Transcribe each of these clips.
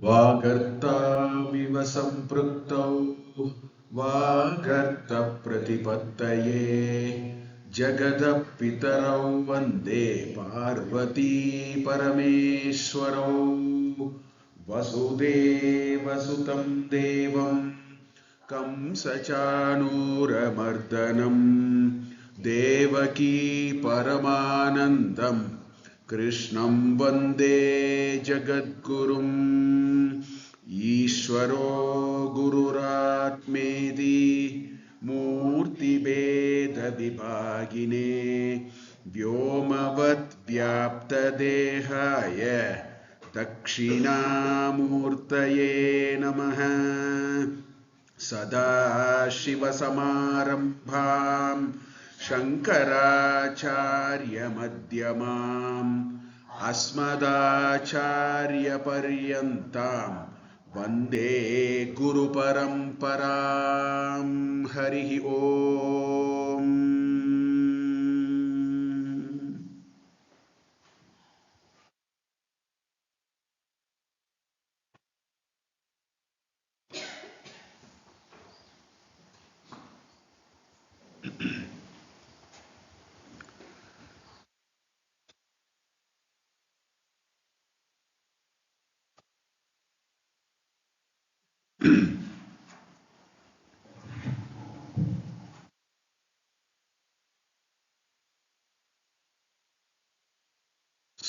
वागर्ताविव सम्पृक्तौ वागर्तप्रतिपत्तये जगतः पितरौ वन्दे पार्वती परमेश्वरौ वसुदेवसुतं देवं कंसचाणूरमर्दनं देवकी परमानन्दं कृष्णं वन्दे जगद्गुरुम् ईश्वरो गुरुरात्मेति मूर्तिभेदविभागिने व्योमवद्व्याप्तदेहाय दक्षिणामूर्तये नमः। सदाशिवसमारम्भां शङ्कराचार्यमध्यमाम् अस्मदाचार्यपर्यन्तां वन्दे गुरुपरम्परां। हरिः ओम्।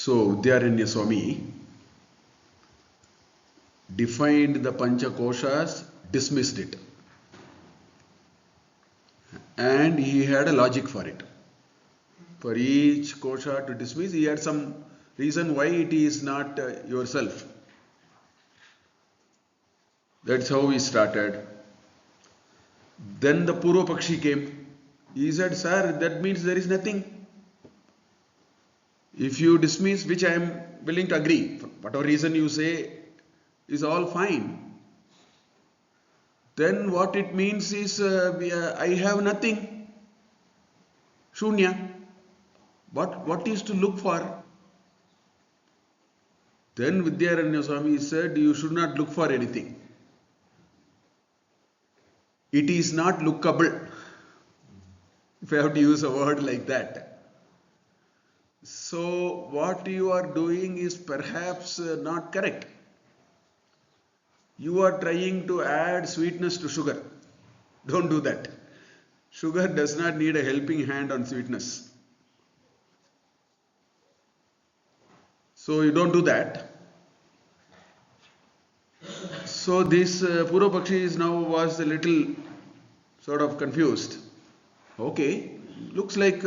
So, Udyaranya Swami defined the Panchakoshas, dismissed it, and he had a logic for it. For each kosha to dismiss, he had some reason why it is not yourself. That's how we started. Then the Purva Pakshi came. He said, Sir, that means there is nothing. If you dismiss, which I am willing to agree, for whatever reason you say is all fine, then what it means is I have nothing. Shunya. What is to look for? Then Vidyaranya Swami said, you should not look for anything. It is not lookable, if I have to use a word like that. So what you are doing is perhaps not correct. You are trying to add sweetness to sugar. Don't do that. Sugar does not need a helping hand on sweetness. So you don't do that. So this Purva Pakshi is now was a little sort of confused. Okay, looks like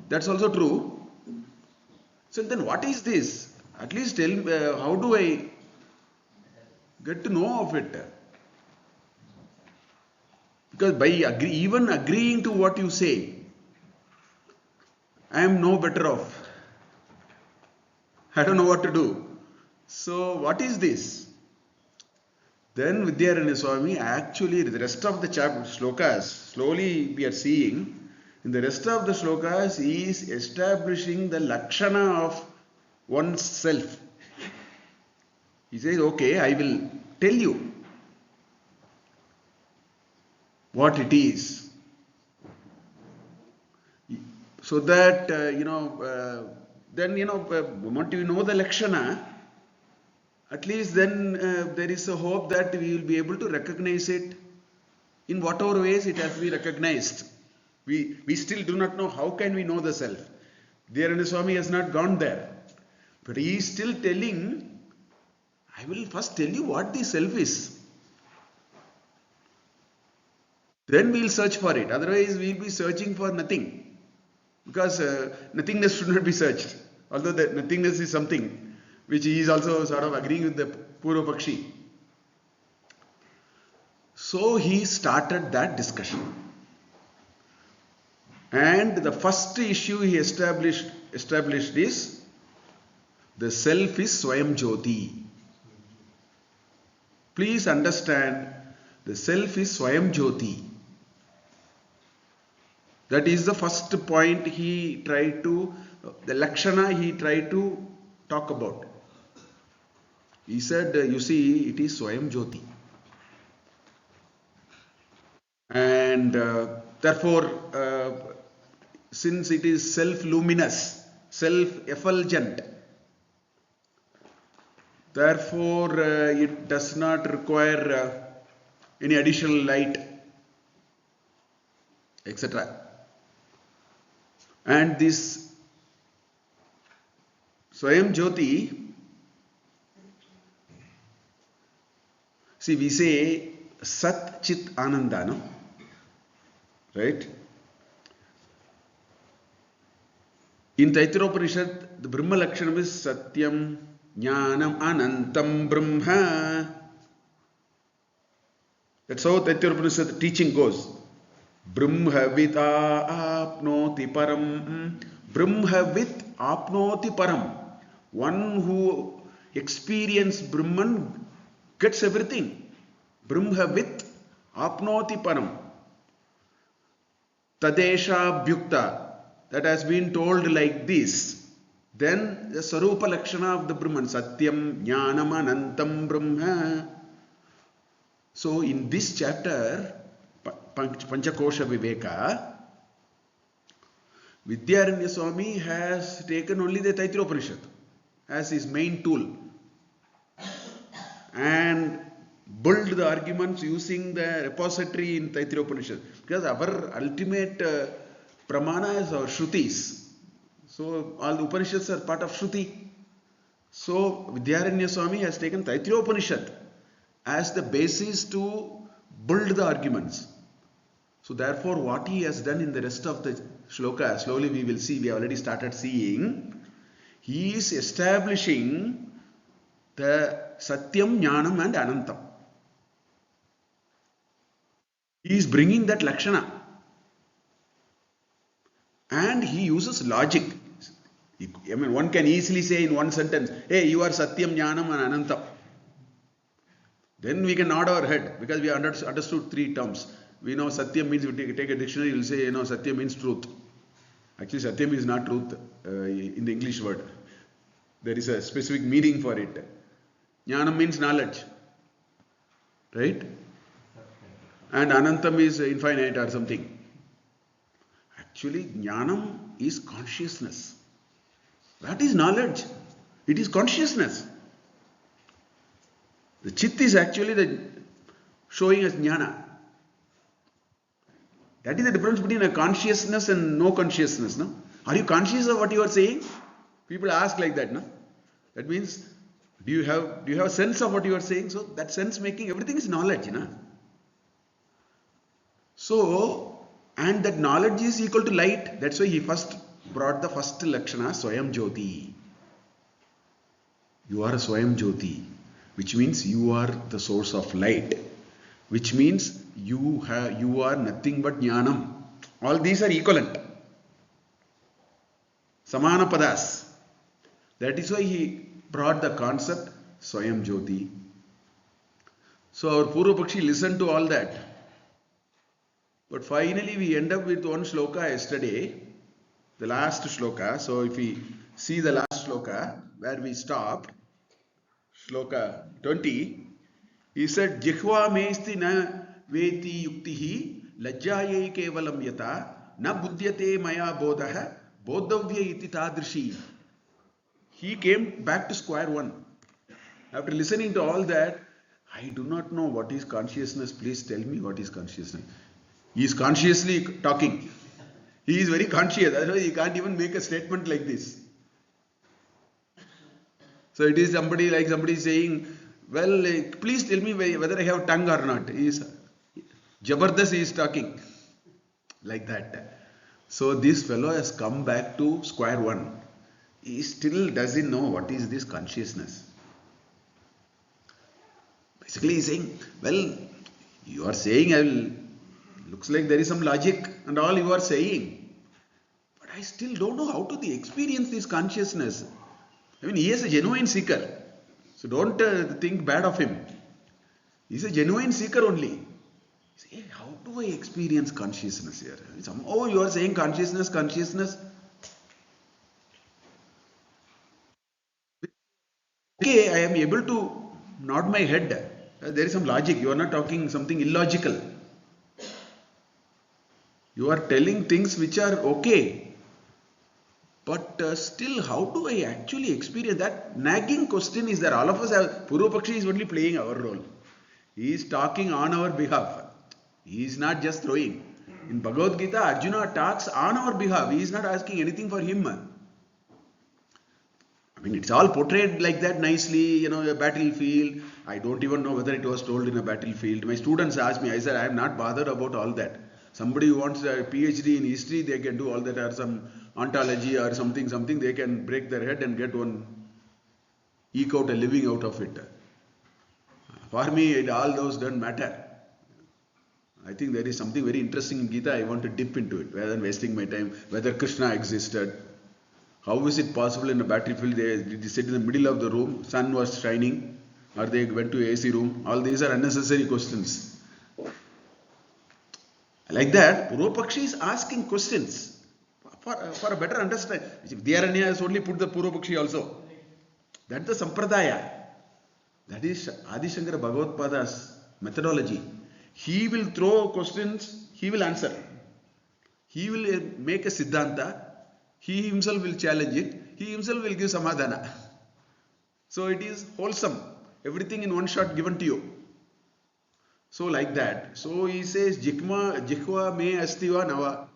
that's also true. So then what is this? At least tell me, how do I get to know of it? Because by even agreeing to what you say, I am no better off. I don't know what to do. So what is this? Then Vidyaranya Swami, actually the rest of the shlokas, slowly we are seeing, in the rest of the shlokas he is establishing the lakshana of oneself. He says, okay, I will tell you what it is. So that, then, moment you know the lakshana, at least then there is a hope that we will be able to recognize it in whatever ways it has to be recognized. We still do not know how can we know the self. Dhyarana Swami has not gone there. But he is still telling, I will first tell you what the self is. Then we will search for it. Otherwise we will be searching for nothing. Because nothingness should not be searched. Although the nothingness is something which he is also sort of agreeing with the Purva Pakshi. So he started that discussion. And the first issue he established is the self is Swayam Jyoti. Please understand, the self is Swayam Jyoti. That is the first point he tried to, the Lakshana he tried to talk about. He said, you see, it is Swayam Jyoti. And therefore, since it is self-luminous, self-effulgent, therefore it does not require any additional light, etc. And this Swayam Jyoti, see, we say Sat Chit Ananda, no? Right? In Taittiriyopanishad, the Brahma Lakshanam is Satyam Jnanam Anantam Brahma. That's how Taittiriyopanishad teaching goes. Brahmavit apnoti param. Brahmavit apnoti param. One who experiences Brahman gets everything. Brahmavit apnoti param. Tadesha bhyukta. That has been told like this. Then the Sarupa Lakshana of the Brahman. Satyam Jnanam Anantam Brahma. So in this chapter, Pancakosha Viveka, Vidyaranya Swami has taken only the Taittiriyopanishad as his main tool and build the arguments using the repository in Taittiriyopanishad, because our ultimate pramana is our Shrutis. So all the Upanishads are part of Shruti. So Vidyaranya Swami has taken Taittiriyopanishad as the basis to build the arguments. So therefore what he has done in the rest of the shloka, slowly we will see, we already started seeing, he is establishing the Satyam, Jnanam and Anantam. He is bringing that Lakshana. And he uses logic. I mean, one can easily say in one sentence, hey, you are Satyam, Jnanam and Anantam. Then we can nod our head because we understood three terms. We know Satyam means, we take a dictionary, you will say, Satyam means truth. Actually, Satyam is not truth in the English word. There is a specific meaning for it. Jnanam means knowledge. Right? And Anantam is infinite or something. Actually, Jnanam is consciousness. That is knowledge. It is consciousness. The Chit is actually the showing us Jnana. That is the difference between a consciousness and no consciousness. No? Are you conscious of what you are saying? People ask like that. No? That means, do you have a sense of what you are saying? So that sense making, everything is knowledge. No? So, and that knowledge is equal to light. That's why he first brought the first Lakshana, Swayam Jyoti. You are a Swayam Jyoti, which means you are the source of light, which means you are nothing but Jnanam. All these are equivalent. Samana Padas. That is why he brought the concept Swayam Jyoti. So our Purvapakshi listened to all that. But finally we end up with one shloka yesterday, the last shloka. So if we see the last shloka where we stopped, shloka 20, he said, Jihva mesti na veti yuktihi lajjayai kevalam yata na buddhyate maya bodha bodhavya iti tadrishi. He came back to square one. After listening to all that, I do not know what is consciousness. Please tell me what is consciousness. He is consciously talking. He is very conscious. That's why he can't even make a statement like this. So it is somebody saying, well, please tell me whether I have tongue or not. Jabardast is talking. Like that. So this fellow has come back to square one. He still doesn't know what is this consciousness. Basically he's saying, well, you are saying, looks like there is some logic and all you are saying. But I still don't know how to experience this consciousness. I mean, he is a genuine seeker. So don't think bad of him. He is a genuine seeker only. Say, hey, how do I experience consciousness here? Oh, you are saying consciousness. okay, I am able to nod my head. There is some logic. You are not talking something illogical. You are telling things which are okay. But still, how do I actually experience that? Nagging question is there. All of us have, Purva Pakshi is only playing our role. He is talking on our behalf. He is not just throwing. In Bhagavad Gita, Arjuna talks on our behalf. He is not asking anything for him. I mean, it's all portrayed like that nicely, a battlefield. I don't even know whether it was told in a battlefield. My students asked me, I said, I am not bothered about all that. Somebody who wants a PhD in history, they can do all that, or some ontology or something, they can break their head and get one, eke out a living out of it. For me, all those don't matter. I think there is something very interesting in Gita. I want to dip into it rather than wasting my time. Whether Krishna existed, how is it possible in a battlefield they sit in the middle of the room, sun was shining, or they went to AC room? All these are unnecessary questions. Like that, Purva Pakshi is asking questions for a better understanding. Vidyaranya has only put the Purva Pakshi also. That's the Sampradaya. That is Adi Shankara Bhagavad-pada's methodology. He will throw questions, he will answer. He will make a Siddhanta, he himself will challenge it, he himself will give Samadhana. So it is wholesome. Everything in one shot given to you. So like that. So he says, Jikva me astiva nava.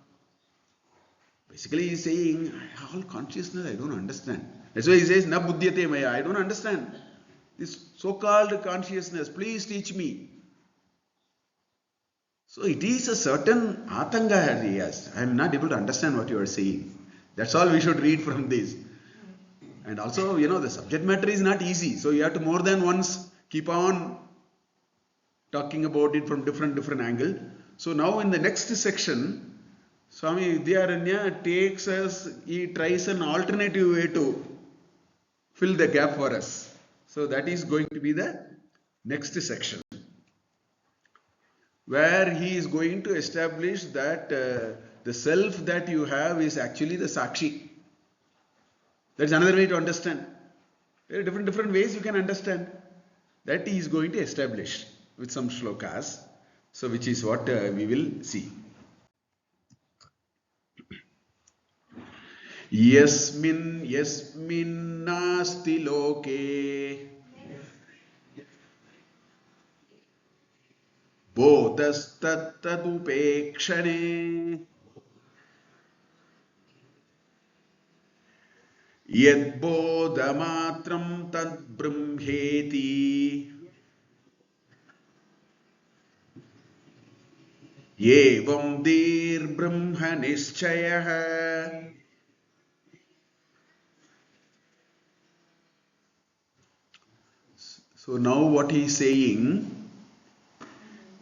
Basically he is saying, all consciousness I don't understand. That's why he says, na buddhyate maya. I don't understand. This so-called consciousness, please teach me. So it is a certain atanga he has. I am not able to understand what you are saying. That's all we should read from this. And also, the subject matter is not easy. So you have to more than once keep on talking about it from different angle. So now in the next section, Swami Vidyaranya takes us, he tries an alternative way to fill the gap for us. So that is going to be the next section, where he is going to establish that the self that you have is actually the Sakshi. That's another way to understand. There are different ways you can understand. That he is going to establish with some shlokas. So which is what we will see. Yasmin nasti loke bodhastattadupekshane yad bodhamatram tad brahmeti yevam dir brahma nischayah. So now what he is saying,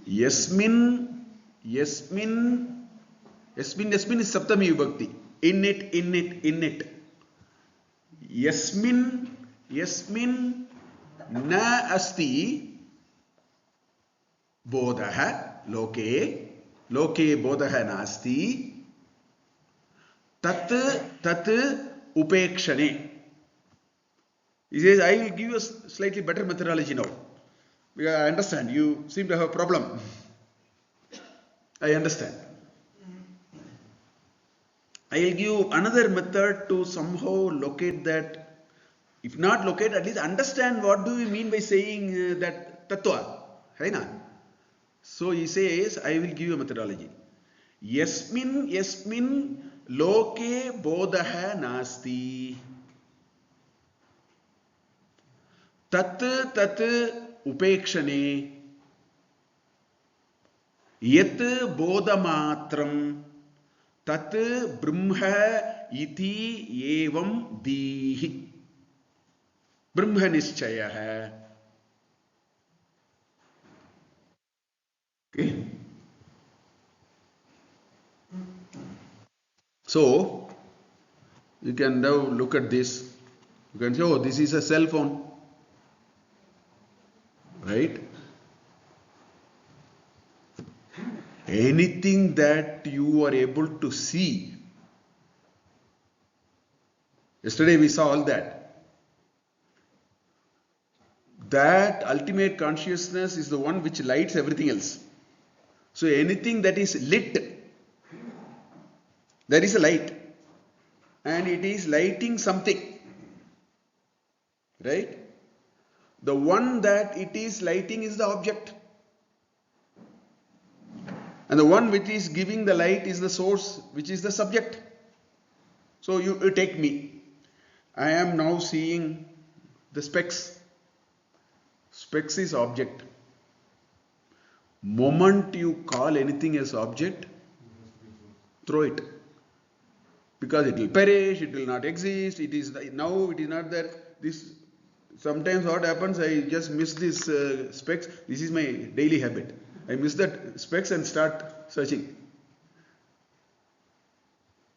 Yasmin is Saptami Vibhakti. In it. Yasmin na asti bodhaha loke bodhaha nasti tat upekshane. He says, I will give you a slightly better methodology now. Because I understand, you seem to have a problem. I understand. I will give you another method to somehow locate that. If not locate, at least understand what do we mean by saying that tattva. Hai na? So he says, I will give you a methodology. Yasmin loke bodhaha nasti. Tat upekshane yat bodhamatram tat brahma iti evam dihi brahma nischayah. Okay. So you can now look at this. You can say, oh, this is a cell phone. Right? Anything that you are able to see. Yesterday we saw all that. That ultimate consciousness is the one which lights everything else. So anything that is lit, there is a light, and it is lighting something, right? The one that it is lighting is the object, and the one which is giving the light is the source, which is the subject. So you take me. I am now seeing the specks. Specks is object. Moment you call anything as object, throw it. Because it will perish, it will not exist, it is now, it is not there. This sometimes what happens, I just miss this specs. This is my daily habit. I miss that specs and start searching.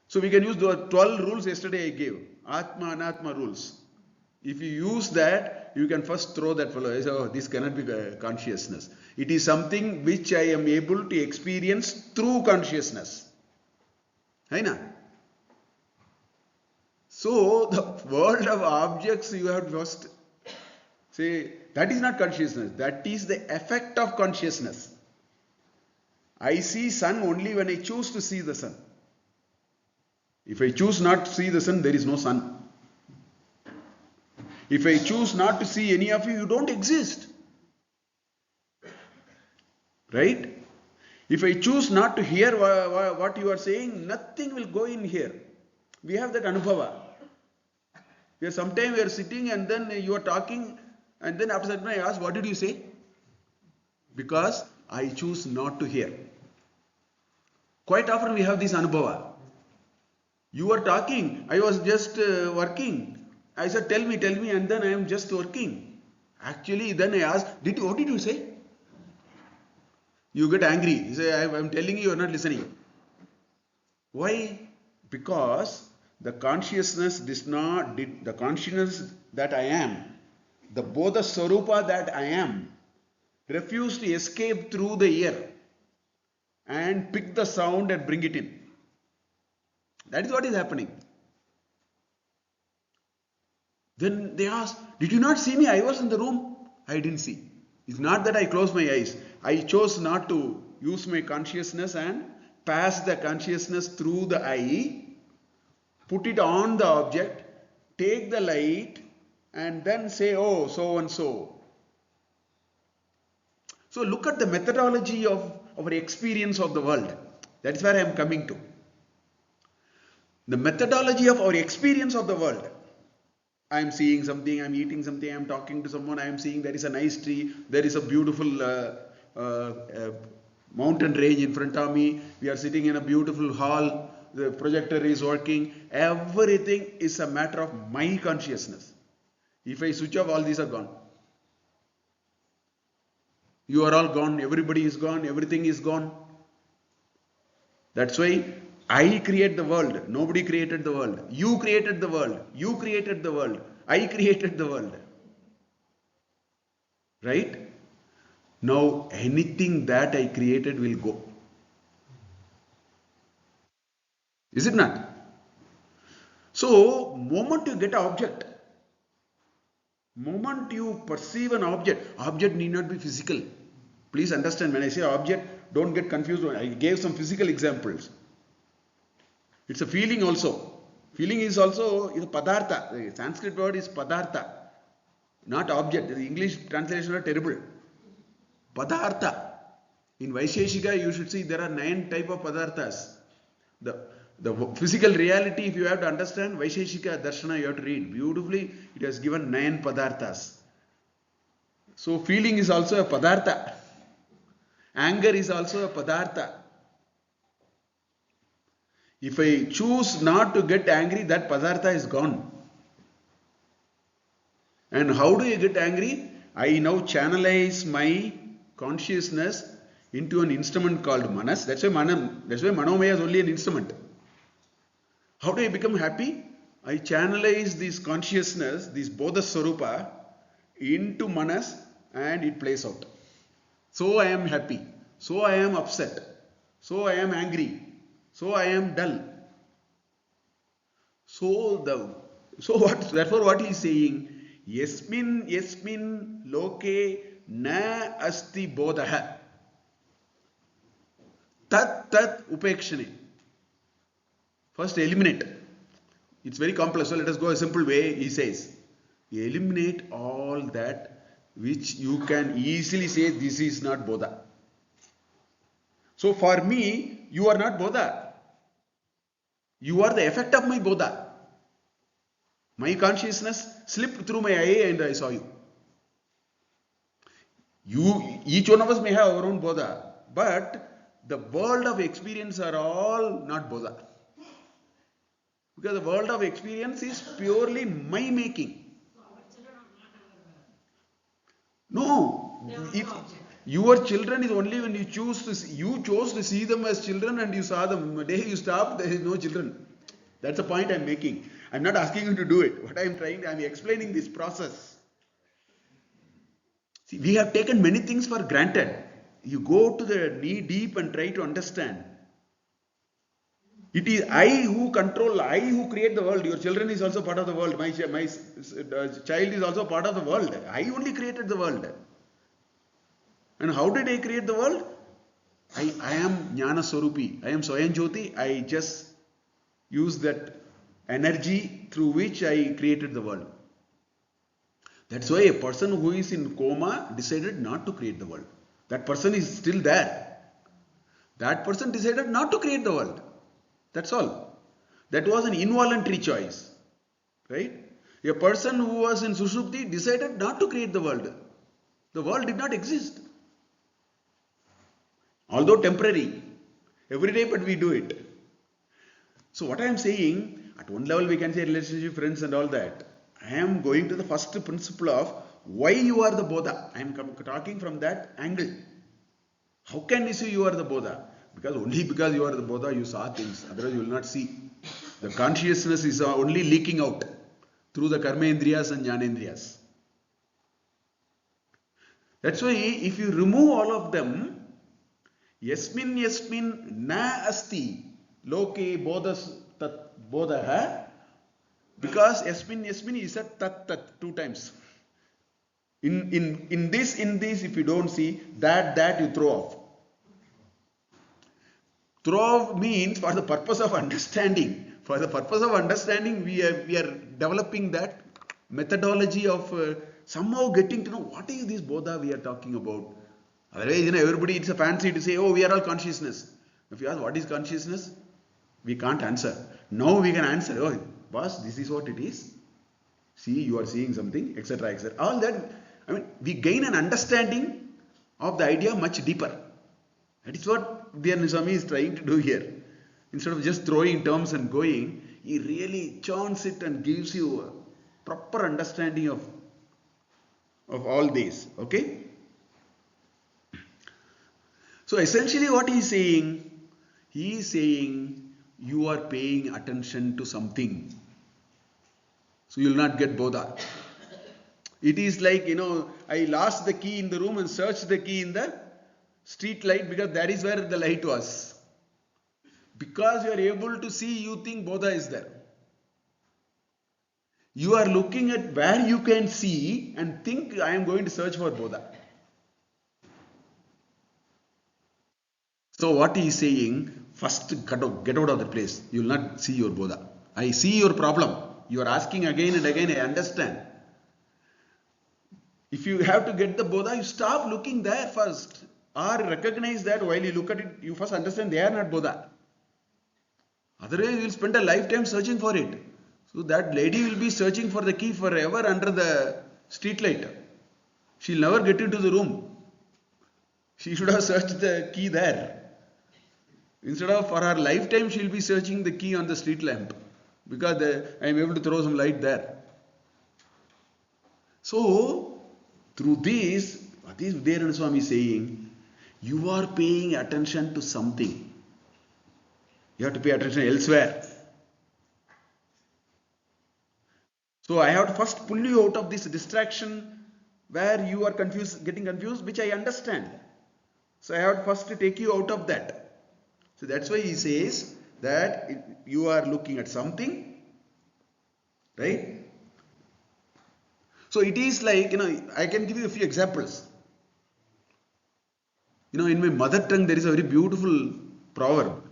So we can use the 12 rules yesterday I gave. Atma, Anatma rules. If you use that, you can first throw that fellow. I say, oh, this cannot be consciousness. It is something which I am able to experience through consciousness. Hai na? So the world of objects you have first say, that is not consciousness. That is the effect of consciousness. I see sun only when I choose to see the sun. If I choose not to see the sun, there is no sun. If I choose not to see any of you, you don't exist. Right? If I choose not to hear what you are saying, nothing will go in here. We have that anubhava. Sometimes we are sitting and then you are talking, and then after that I ask, what did you say? Because I choose not to hear. Quite often we have this anubhava. You are talking, I was just working. I said, tell me, and then I am just working. Actually, then I asked, what did you say? You get angry. You say, I am telling you, you are not listening. Why? Because the consciousness the consciousness that I am, the Bodha Swarupa that I am, refused to escape through the ear and pick the sound and bring it in. That is what is happening. Then they ask, did you not see me? I was in the room. I didn't see. It's not that I closed my eyes. I chose not to use my consciousness and pass the consciousness through the eye, put it on the object, take the light, and then say, oh, so and so. So look at the methodology of our experience of the world. That is where I am coming to. The methodology of our experience of the world. I am seeing something, I am eating something, I am talking to someone, I am seeing there is a nice tree, there is a beautiful mountain range in front of me, we are sitting in a beautiful hall, the projector is working. Everything is a matter of my consciousness. If I switch off, all these are gone. You are all gone, everybody is gone, everything is gone. That's why I create the world. Nobody created the world. You created the world. You created the world. I created the world. Right? Now anything that I created will go. Is it not? So, moment you get an object, moment you perceive an object need not be physical. Please understand, when I say object, don't get confused. I gave some physical examples. It's a feeling also. Feeling is also padartha. The Sanskrit word is padartha, not object. The English translation are terrible. Padartha. In Vaisheshika, you should see there are 9 types of padarthas. The physical reality, if you have to understand, Vaisheshika Darshana, you have to read. Beautifully, it has given 9 padarthas. So, feeling is also a padartha. Anger is also a padartha. If I choose not to get angry, that padartha is gone. And how do I get angry? I now channelize my consciousness into an instrument called manas. That's why Manomaya is only an instrument. How do I become happy? I channelize this consciousness, this Bodha Swarupa, into manas, and it plays out. So I am happy. So I am upset. So I am angry. So I am dull. Therefore what he is saying, Yasmin loke na asti bodha. Tat upekshane. First eliminate. It's very complex, so let us go a simple way. He says, eliminate all that which you can easily say this is not bodha. So for me, you are not bodha. You are the effect of my bodha. My consciousness slipped through my eye and I saw you. Each one of us may have our own bodha, but the world of experience are all not bodha. Because the world of experience is purely my making. No, if your children is only when you chose to see them as children and you saw them. The day you stop, there is no children. That's the point I'm making. I'm not asking you to do it. What I'm explaining this process. See, we have taken many things for granted. You go to the knee deep and try to understand. It is I who control, I who create the world. Your children is also part of the world. My child is also part of the world. I only created the world. And how did I create the world? I am Jnana Swarupi. I am Swayam Jyoti. I just use that energy through which I created the world. That's why a person who is in coma decided not to create the world. That person is still there. That person decided not to create the world. That's all. That was an involuntary choice. Right? A person who was in Sushupti decided not to create the world. The world did not exist. Although temporary. Every day, but we do it. So what I am saying, at one level we can say relationship, friends and all that. I am going to the first principle of why you are the Bodha. I am talking from that angle. How can you say you are the Bodha? Only because you are the Bodha you saw things. Otherwise you will not see. The consciousness is only leaking out through the Karmendriyas and Jnanendriyas. That's why if you remove all of them, Yasmin na asti loke bodhas tat bodha, because Yasmin is a tat 2 times. In this, if you don't see that you throw off. Throw off means for the purpose of understanding. For the purpose of understanding, we are developing that methodology of somehow getting to know what is this bodha we are talking about. Otherwise, everybody, it's a fancy to say, oh, we are all consciousness. If you ask what is consciousness, we can't answer. Now we can answer, oh, boss, this is what it is. See, you are seeing something, etc., etc. All that, we gain an understanding of the idea much deeper. That is what Dhyan Swami is trying to do here. Instead of just throwing terms and going, he really churns it and gives you a proper understanding of all these. Okay? So essentially what he is saying you are paying attention to something. So you will not get bodha. It is like, I lost the key in the room and searched the key in the street light because that is where the light was. Because you are able to see, you think bodha is there. You are looking at where you can see and think I am going to search for bodha. So what he is saying, first get out of the place. You will not see your bodha. I see your problem. You are asking again and again, I understand. If you have to get the bodha, you stop looking there first. Or recognize that while you look at it, you first understand they are not bodha. Otherwise, you will spend a lifetime searching for it. So that lady will be searching for the key forever under the street light. She will never get into the room. She should have searched the key there. Instead of for her lifetime, she will be searching the key on the street lamp. Because I am able to throw some light there. So, through this, what is Dhyan Swami saying? You are paying attention to something. You have to pay attention elsewhere. So I have to first pull you out of this distraction where you are getting confused, which I understand. So I have to first take you out of that. So that's why he says that you are looking at something, right? So it is like, I can give you a few examples. In my mother tongue, there is a very beautiful proverb.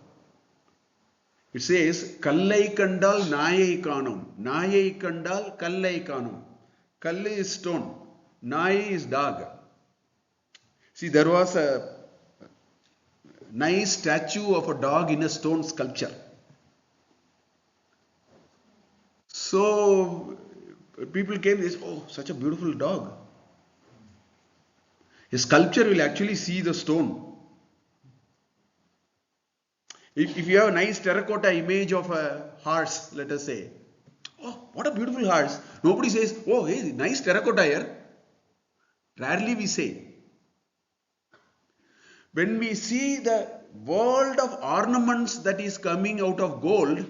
It says, Kallai kandal nayai kanum. Nayai kandal kallai kanum. Kalli is stone. Nai is dog. See, there was a nice statue of a dog in a stone sculpture. So people came, they said, oh, such a beautiful dog. A sculpture will actually see the stone. If you have a nice terracotta image of a horse, let us say, oh, what a beautiful horse. Nobody says, oh, hey, nice terracotta here. Rarely we say. When we see the world of ornaments that is coming out of gold,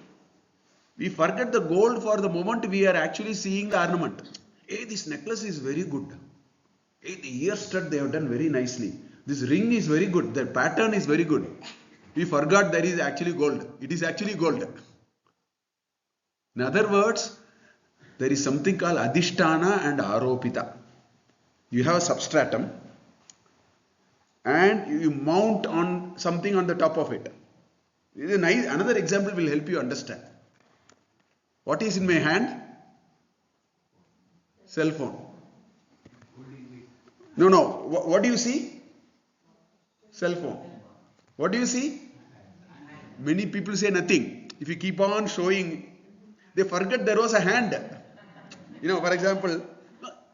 we forget the gold for the moment we are actually seeing the ornament. Hey, this necklace is very good. Hey, the ear stud they have done very nicely. This ring is very good. The pattern is very good. We forgot there is actually gold. It is actually gold. In other words, there is something called adhisthana and aropita. You have a substratum and you mount on something on the top of it. Another example will help you understand. What is in my hand? Cell phone. No. What do you see? Cell phone. What do you see? Many people say nothing. If you keep on showing, they forget there was a hand. For example,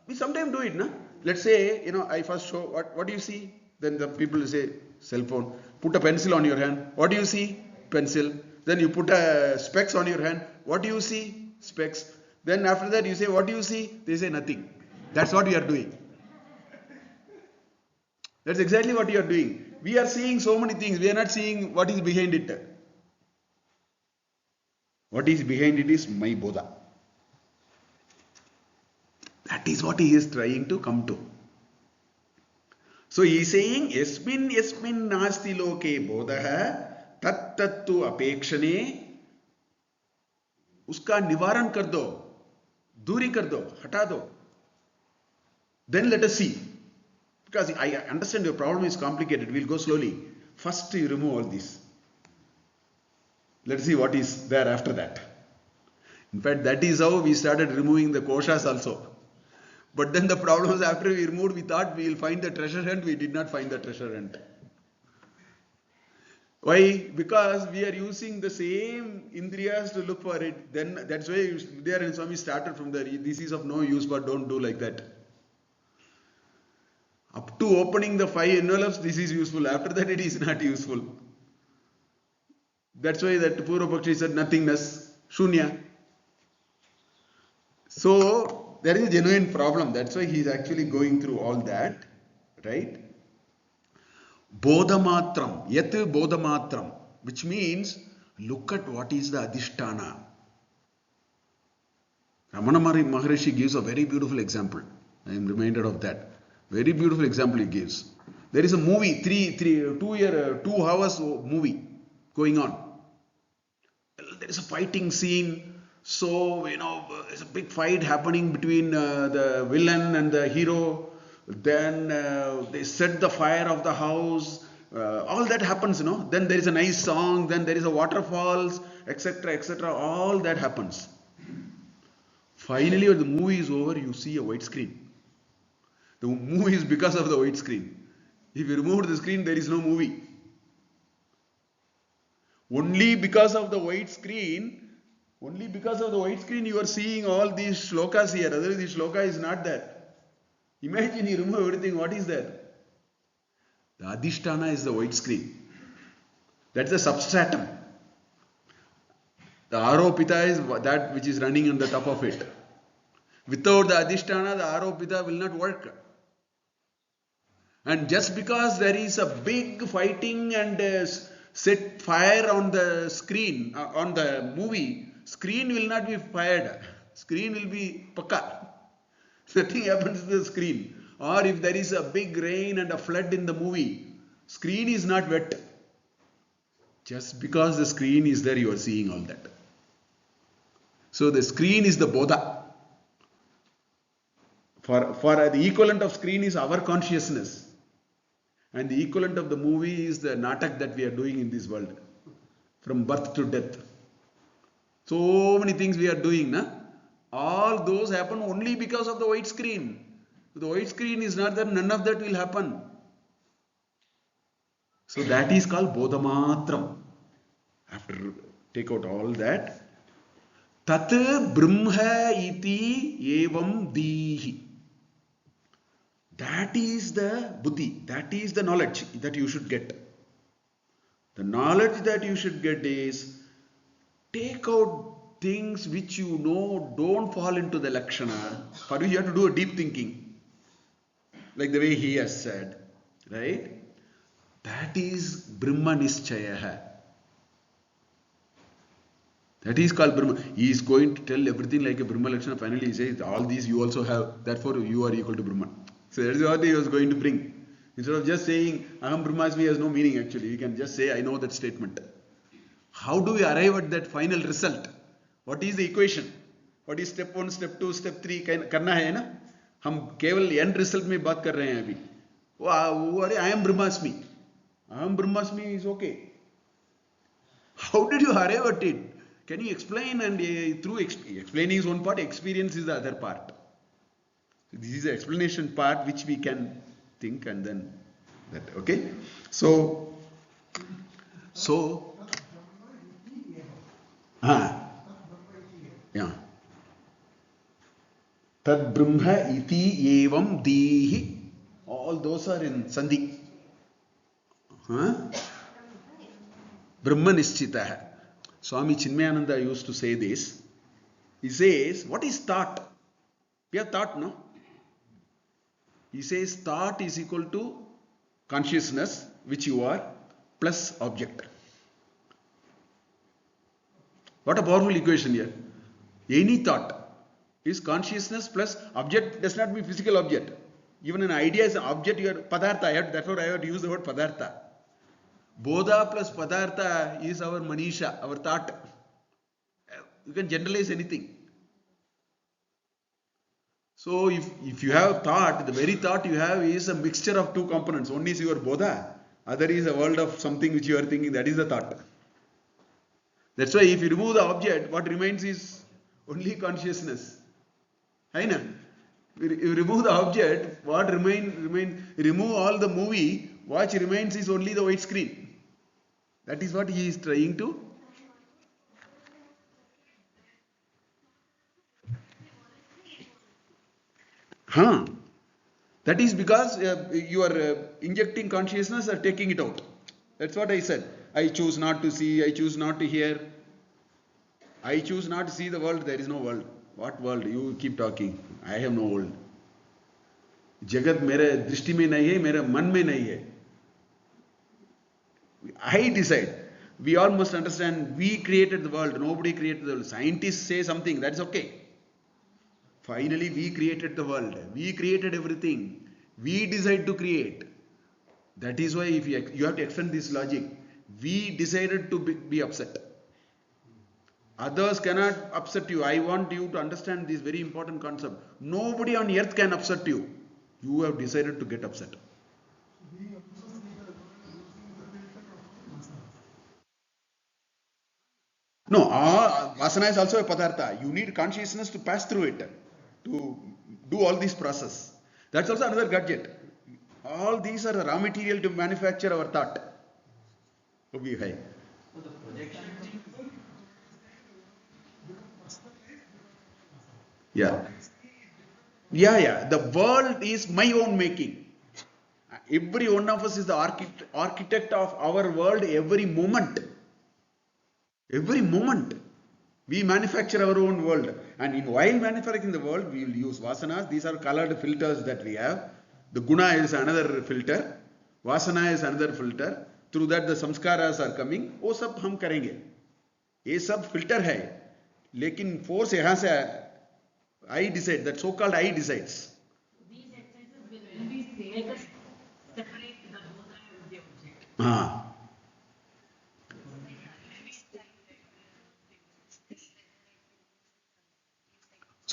we sometimes do it, no? Let's say, I first show, what do you see? Then the people say, cell phone. Put a pencil on your hand. What do you see? Pencil. Then you put a specs on your hand. What do you see? Specs. Then after that you say, what do you see? They say nothing. That's what we are doing. That's exactly what you are doing. We are seeing so many things. We are not seeing what is behind it. What is behind it is my bodha. That is what he is trying to come to. So he is saying, Yasmin nasti loke bodha tat tattu apekshane. Uska nivaran kar do. Duri kar do. Hata do. Then let us see. Because I understand your problem is complicated. We'll go slowly. First you remove all this. Let's see what is there after that. In fact, that is how we started removing the koshas also. But then the problem was after we removed, we thought we will find the treasure hunt. We did not find the treasure hunt. Why? Because we are using the same indriyas to look for it. Then that's why Vidyaranand Swami started from there. This is of no use, but don't do like that. Up to opening the 5 envelopes, this is useful. After that, it is not useful. That's why that Purva Pakshi said nothingness, shunya. So there is a genuine problem. That's why he is actually going through all that, right? Bodhamatram, yat bodhamatram, which means look at what is the adhisthana. Ramana Maharishi gives a very beautiful example. I am reminded of that. Very beautiful example he gives. There is a movie, 2 hours movie going on. There is a fighting scene. So, there's a big fight happening between the villain and the hero. Then they set the fire of the house. All that happens, Then there is a nice song. Then there is a waterfalls, etc., etc. All that happens. Finally, when the movie is over, you see a white screen. The movie is because of the white screen. If you remove the screen, there is no movie. Only because of the white screen, you are seeing all these shlokas here. Otherwise, the shloka is not there. Imagine you remove everything. What is there? The adhisthana is the white screen. That's the substratum. The aropita is that which is running on the top of it. Without the adhisthana, the aropita will not work. And just because there is a big fighting and set fire on the screen, on the movie, screen will not be fired. Screen will be pakka. Nothing happens to the screen. Or if there is a big rain and a flood in the movie, screen is not wet. Just because the screen is there, you are seeing all that. So the screen is the bodha. For the equivalent of screen is our consciousness. And the equivalent of the movie is the natak that we are doing in this world. From birth to death. So many things we are doing. Na? All those happen only because of the white screen. If the white screen is not there, none of that will happen. So that is called Bodhamatram. After take out all that. Tat Brahma iti evam dihi. That is the buddhi, that is the knowledge that you should get. The knowledge that you should get is take out things which you know don't fall into the lakshana. For which you have to do a deep thinking, like the way he has said, right? That is Brahma Nischaya. That is called Brahma. He is going to tell everything like a Brahma Lakshana. Finally, he says, all these you also have, therefore you are equal to Brahman. So that is what he was going to bring. Instead of just saying, Aham Brahmasmi has no meaning actually. You can just say, I know that statement. How do we arrive at that final result? What is the equation? What is step 1, step 2, step 3? करना है ना? हम केवल end result में बात कर रहे हैं अभी. वो I am Brahmasmi. Aham Brahmasmi is okay. How did you arrive at it? Can you explain? And through explaining is one part, experience is the other part. This is the explanation part which we can think and then that. Okay? So, yeah. Tad Brahma iti evam dihi. All those are in Sandhi. Brahma Nischitaha. Swami Chinmayananda used to say this. He says, what is thought? We have thought, no? He says thought is equal to consciousness, which you are, plus object. What a powerful equation here. Any thought is consciousness plus object. Does not mean physical object. Even an idea is an object. You are padartha. Therefore, I have to use the word padartha. Bodha plus padartha is our manisha, our thought. You can generalize anything. So if you have thought, the very thought you have is a mixture of two components. One is your bodha, other is a world of something which you are thinking, that is the thought. That's why if you remove the object, what remains is only consciousness. Aina? You remove the object, what remain, remove all the movie, what remains is only the white screen. That is what he is trying to. That is because you are injecting consciousness or taking it out. That's what I said. I choose not to see, I choose not to hear. I choose not to see the world, there is no world. What world? You keep talking. I have no world. जगत मेरे दृष्टि में नहीं है, मेरे मन में नहीं है. I decide. We all must understand, we created the world, nobody created the world. Scientists say something, that's okay. Finally, we created the world. We created everything. We decide to create. That is why if you have to extend this logic. We decided to be upset. Others cannot upset you. I want you to understand this very important concept. Nobody on earth can upset you. You have decided to get upset. No, vasana is also a padartha. You need consciousness to pass through it, to do all this process. That's also another gadget. All these are the raw material to manufacture our thought. Yeah. The world is my own making. Every one of us is the architect of our world every moment. Every moment. We manufacture our own world. And while manufacturing the world, we will use vasanas. These are colored filters that we have. The guna is another filter. Vasana is another filter. Through that the samskaras are coming. वो सब हम करेंगे. ये सब filter है. लेकिन force यहाँ से I decide. That so-called I decides. These exercises will make us separate the bodha and the object.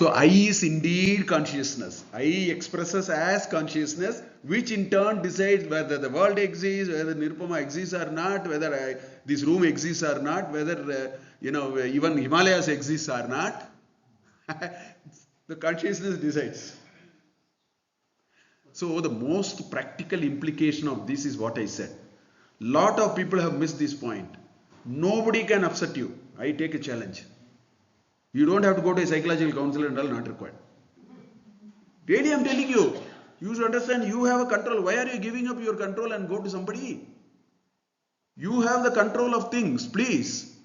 So I is indeed consciousness. I expresses as consciousness, which in turn decides whether the world exists, whether Nirupama exists or not, whether this room exists or not, whether even Himalayas exists or not. The consciousness decides. So the most practical implication of this is what I said. Lot of people have missed this point. Nobody can upset you. I take a challenge. You don't have to go to a psychological counselor and all, not required. Really, I'm telling you. You should understand you have a control. Why are you giving up your control and go to somebody? You have the control of things, please.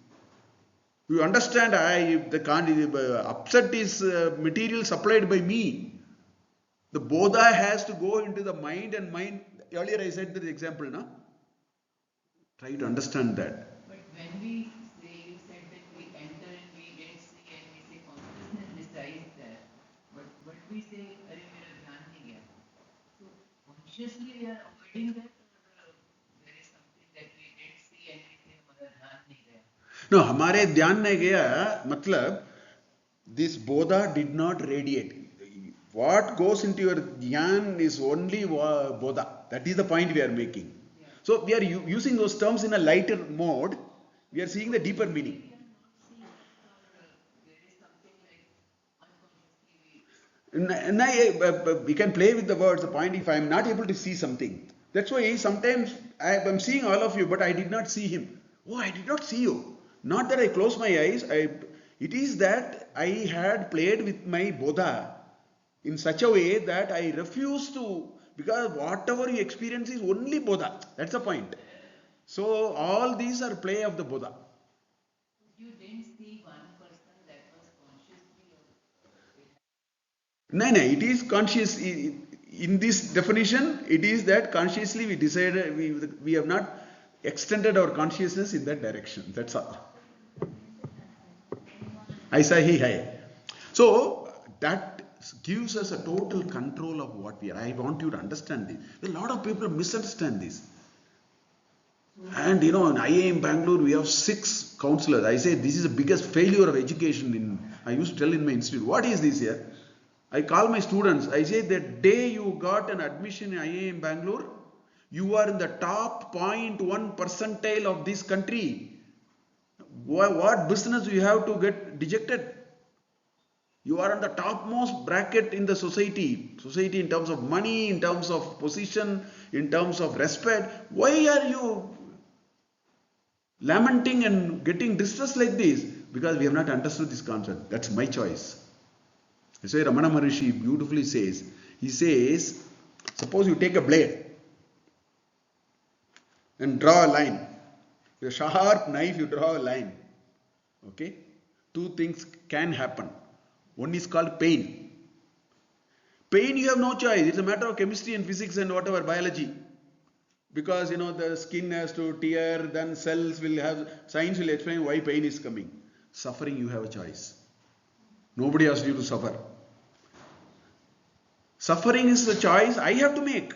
You understand the upset is material supplied by me. The bodha has to go into the mind, and mind, earlier I said the example, no? Try to understand that. But when we say, you said that we enter and we didn't see and we say consciousness resides there. But we say, Are mera dhyan nahi gaya. So consciously we are avoiding that, or there is something that we didn't see and we say हमारा ध्यान नहीं गया. No, हमारे ध्यान नहीं गया मतलब this bodha did not radiate. What goes into your dhyan is only bodha. That is the point we are making. Yeah. So we are using those terms in a lighter mode. We are seeing the deeper meaning. We cannot see, or there is something like unconsciously we. We can play with the words. The point, if I am not able to see something, that's why sometimes I am seeing all of you, but I did not see him. Oh, I did not see you. Not that I close my eyes. It is that I had played with my bodha in such a way that I refuse to, because whatever you experience is only bodha. That's the point. So all these are play of the bodha. You didn't see one person that was consciously. No, it is conscious. In this definition, it is that consciously we decided, we have not extended our consciousness in that direction. That's all. Aisa hi hai. So that gives us a total control of what we are. I want you to understand this. A lot of people misunderstand this. And in IIM Bangalore, we have 6 counselors. I say this is the biggest failure of education. I used to tell in my institute, what is this here? I call my students. I say the day you got an admission in IIM Bangalore, you are in the top 0.1 percentile of this country. What business you have to get dejected? You are on the topmost bracket in the society in terms of money, in terms of position, in terms of respect. Why are you lamenting and getting distressed like this? Because we have not understood this concept. That's my choice. That's why Ramana Maharishi beautifully says, he says, suppose you take a blade and draw a line. With a sharp knife you draw a line. Okay? 2 things can happen. One is called pain. Pain you have no choice. It's a matter of chemistry and physics and whatever, biology. Because the skin has to tear, then cells will have, science will explain why pain is coming. Suffering you have a choice. Nobody asked you to suffer. Suffering is the choice I have to make.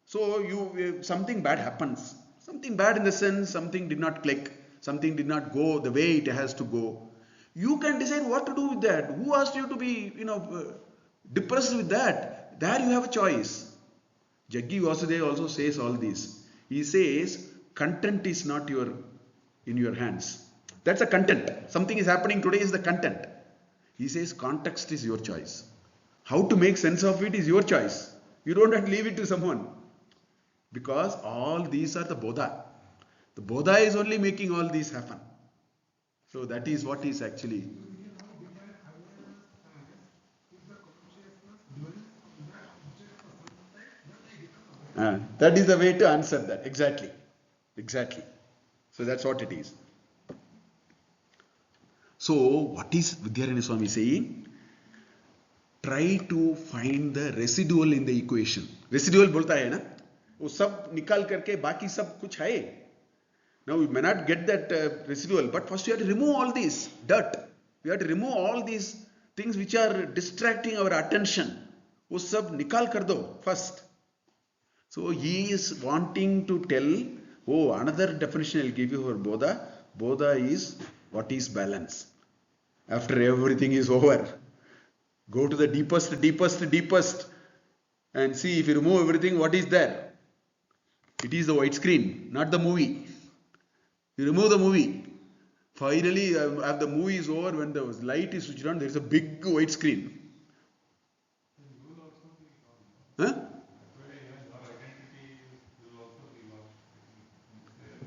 So something bad happens. Something bad in the sense something did not click. Something did not go the way it has to go. You can decide what to do with that. Who asked you to be, depressed with that? There you have a choice. Jaggi Vasudeva also says all this. He says, content is not in your hands. That's a content. Something is happening today is the content. He says, context is your choice. How to make sense of it is your choice. You don't have to leave it to someone. Because all these are the bodha. The bodha is only making all these happen. So that is what is actually. That is the way to answer that. Exactly. So that's what it is. So what is Vidyaranya Swami saying? Try to find the residual in the equation. Residual बोलता है ना? वो सब निकाल करके बाकी सब कुछ है. Now we may not get that residual, but first you have to remove all this dirt. We have to remove all these things which are distracting our attention. वो सब निकाल कर दो first. So he is wanting to tell, another definition I will give you for Bodha. Bodha is what is balance. After everything is over, Go to the deepest, deepest, deepest and see if you remove everything, what is there? It is the white screen, not the movie. You remove the movie. Finally, after the movie is over, when the light is switched on, there is a big white screen. Huh?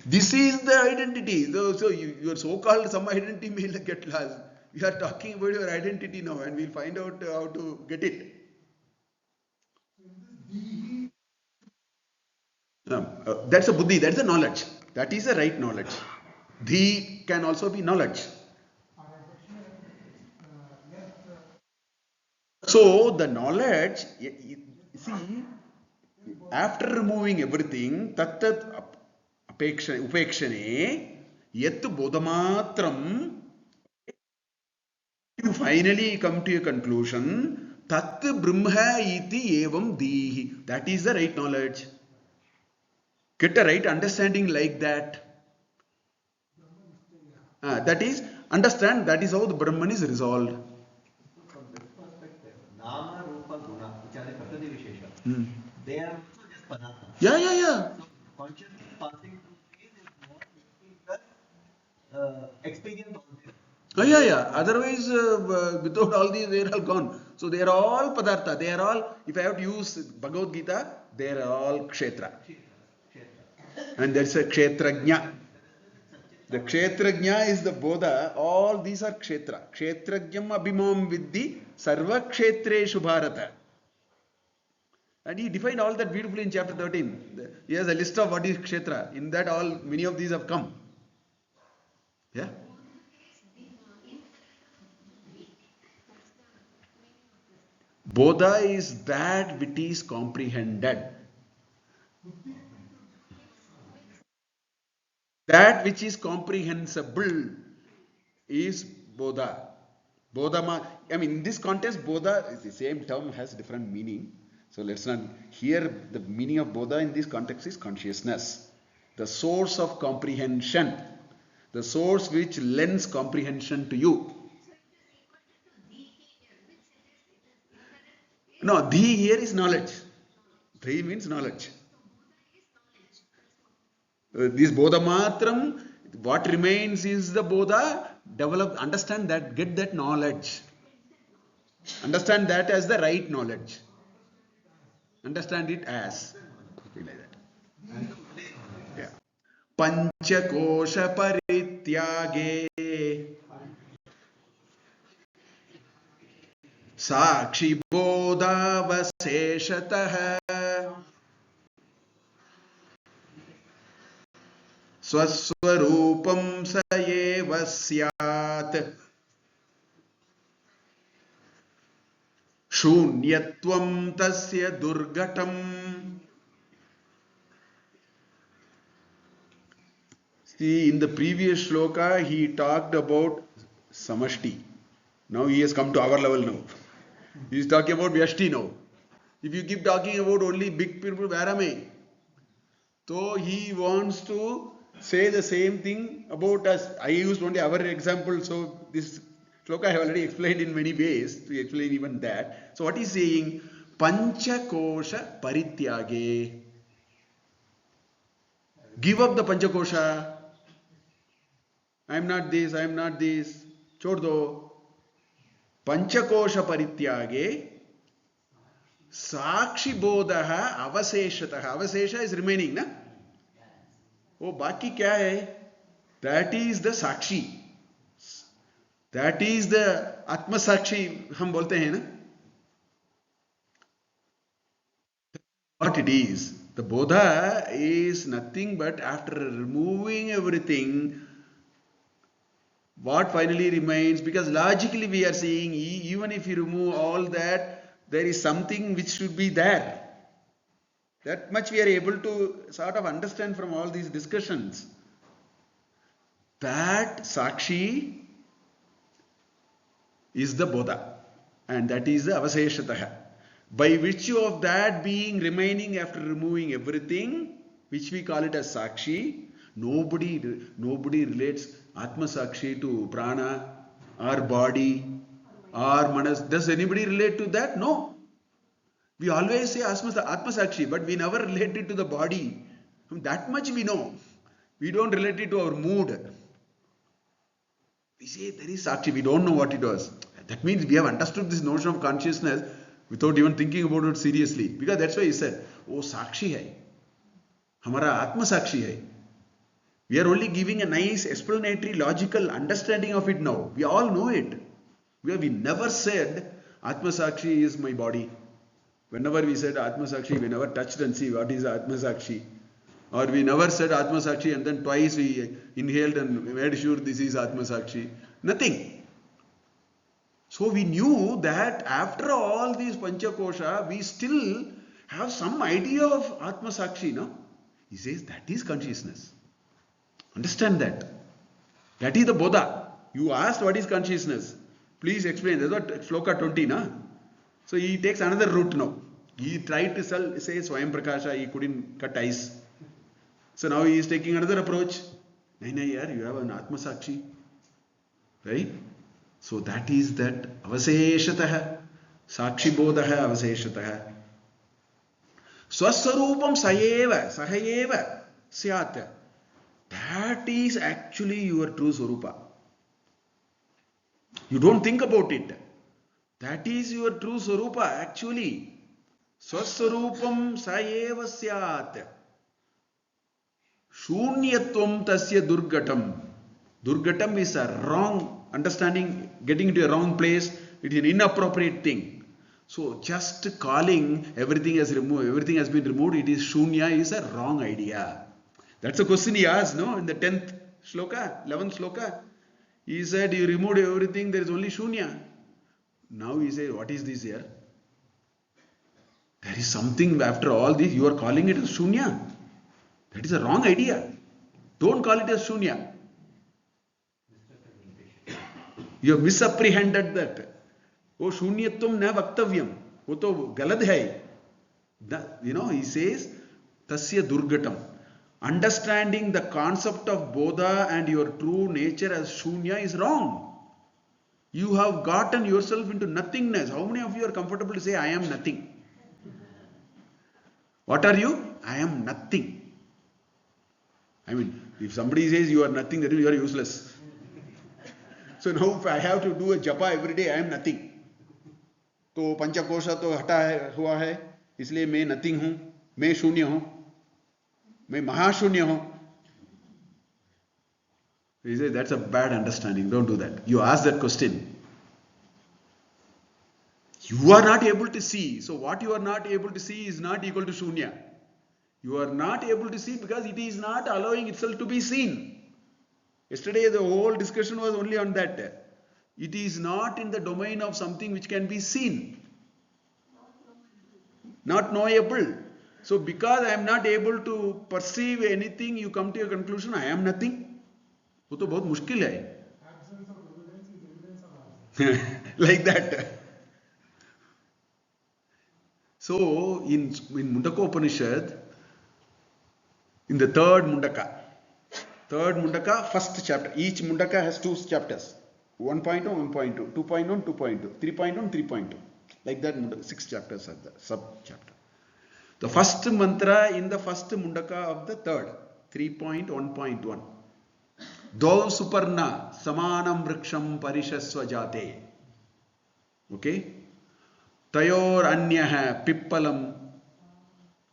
This is the identity. So your so-called some identity may get lost. We are talking about your identity now, and we'll find out how to get it. That's a buddhi. That's a knowledge. That is the right knowledge. Dhi can also be knowledge. So the knowledge, see, after removing everything, tattat upekshane, yet bodhamatram, you finally come to a conclusion, tat brahma iti evam dihi. That is the right knowledge. Get a right understanding like that. That is, understand that is how the Brahman is resolved. From this perspective, Nama, Rupa, Guna, which are the Prakriti Vishesha, they are also just Padartha. Yeah. So, consciously passing through these is what making us experience all this. Yeah. Otherwise, without all these, they are all gone. So they are all Padartha. They are all, if I have to use Bhagavad Gita, they are all Kshetra. And there's a Kshetrajna. The Kshetrajna is the Bodha. All these are Kshetra. Kshetrajnam abhimam viddhi sarva kshetreshu bharata. And he defined all that beautifully in chapter 13. He has a list of what is Kshetra. In that all, many of these have come. Yeah. Bodha is that which is comprehended. That which is comprehensible is Bodha. Bodhama, I mean, in this context, Bodha is the same term, has different meaning. So let's not, here the meaning of Bodha in this context is consciousness. The source of comprehension. The source which lends comprehension to you. No, Dhi here is knowledge. Dhi means knowledge. This Bodha Matram, what remains is the Bodha. Develop, understand that, get that knowledge. Understand that as the right knowledge. Understand it as. Something like that. Yeah. Pancakosha parityage Sakshi bodhavaseshatah Swaswarupam sayeva syat Shunyatvam tasya durgatam. See, in the previous shloka, he talked about samashti. Now he has come to our level now. He is talking about vyashti now. If you keep talking about only big people, where am I? So he wants to say the same thing about us. I used only our example, so this shloka I have already explained in many ways to explain even that. So what he is saying? Pancakosha parityage. Give up the Pancakosha. I am not this, I am not this. Chod do. Pancakosha parityage. Sakshi bodha avaseshataha. Avasesha is remaining, na? Oh, baki kya hai? That is the sakshi. That is the atma sakshi, हम बोलते हैं ना? What it is? The bodha is nothing but after removing everything, what finally remains? Because logically we are seeing, even if you remove all that, there is something which should be there. That much we are able to sort of understand from all these discussions. That Sakshi is the Bodha, and that is the Avaseshataha. By virtue of that being remaining after removing everything, which we call it as Sakshi, nobody relates Atma Sakshi to Prana or body or manas. Does anybody relate to that? No. We always say Atma Sakshi, but we never relate it to the body. That much we know. We don't relate it to our mood. We say there is Sakshi, we don't know what it was. That means we have understood this notion of consciousness without even thinking about it seriously. Because that's why he said, oh Sakshi hai. Hamara Atma Sakshi hai. We are only giving a nice explanatory, logical understanding of it now. We all know it. We never said Atma Sakshi is my body. Whenever we said Atma Sakshi, we never touched and see what is Atma Sakshi. Or we never said Atma Sakshi and then twice we inhaled and made sure this is Atma Sakshi. Nothing. So we knew that after all these Pancakosha, we still have some idea of Atma Sakshi, no? He says that is consciousness. Understand that. That is the Bodha. You asked what is consciousness. Please explain. That's what Shloka 20, na? So he takes another route now. He tried to say Swayam Prakasha, he couldn't cut ice. So now he is taking another approach. Naina yaar, you have an Atma Sakshi. Right? So that is that avaseshatah. Sakshi bodha avaseshatah. Swaswarupam sahayeva syat. That is actually your true Swarupa. You don't think about it. That is your true Swarupa actually. Swaswarupam sayeva syat. Shunyatvam tasya durgatam. Durgatam is a wrong understanding, getting into a wrong place. It is an inappropriate thing. So just calling everything has removed, everything has been removed, it is shunya is a wrong idea. That's a question he asked, no? In the 10th shloka, 11th shloka. He said, you removed everything, there is only shunya. Now he said, what is this here? There is something after all this, you are calling it as shunya. That is a wrong idea. Don't call it as shunya. You have misapprehended that. Oh, shunyatvam na vaktavyam. वो तो गलत है. You know, he says, tasya durgatam. Understanding the concept of bodha and your true nature as shunya is wrong. You have gotten yourself into nothingness. How many of you are comfortable to say, I am nothing? What are you? I am nothing. I mean, if somebody says you are nothing, that means you are useless. So now if I have to do a japa every day, I am nothing. तो पंचकोशा तो हटा हुआ है, इसलिए मैं nothing हूं, मैं शून्य हूं, मैं महाशून्य हूं. He says that's a bad understanding. Don't do that. You ask that question. You are not able to see. So what you are not able to see is not equal to shunya. You are not able to see because it is not allowing itself to be seen. Yesterday the whole discussion was only on that. It is not in the domain of something which can be seen. Not knowable. So because I am not able to perceive anything, you come to a conclusion, I am nothing. वो तो बहुत मुश्किल है. Absence of evidence is evidence of absence. Like that. So in Mundaka Upanishad, in the third Mundaka, first chapter. Each Mundaka has 2 chapters. 1.1, 1.2, 2.1, 2.2, 3.1, 3.2. Like that, 6 chapters are the sub-chapter. The first mantra in the first Mundaka of the third, 3.1.1. Dau suparna samanam vriksham parishasva jate. Okay? Tayor anyaha pippalam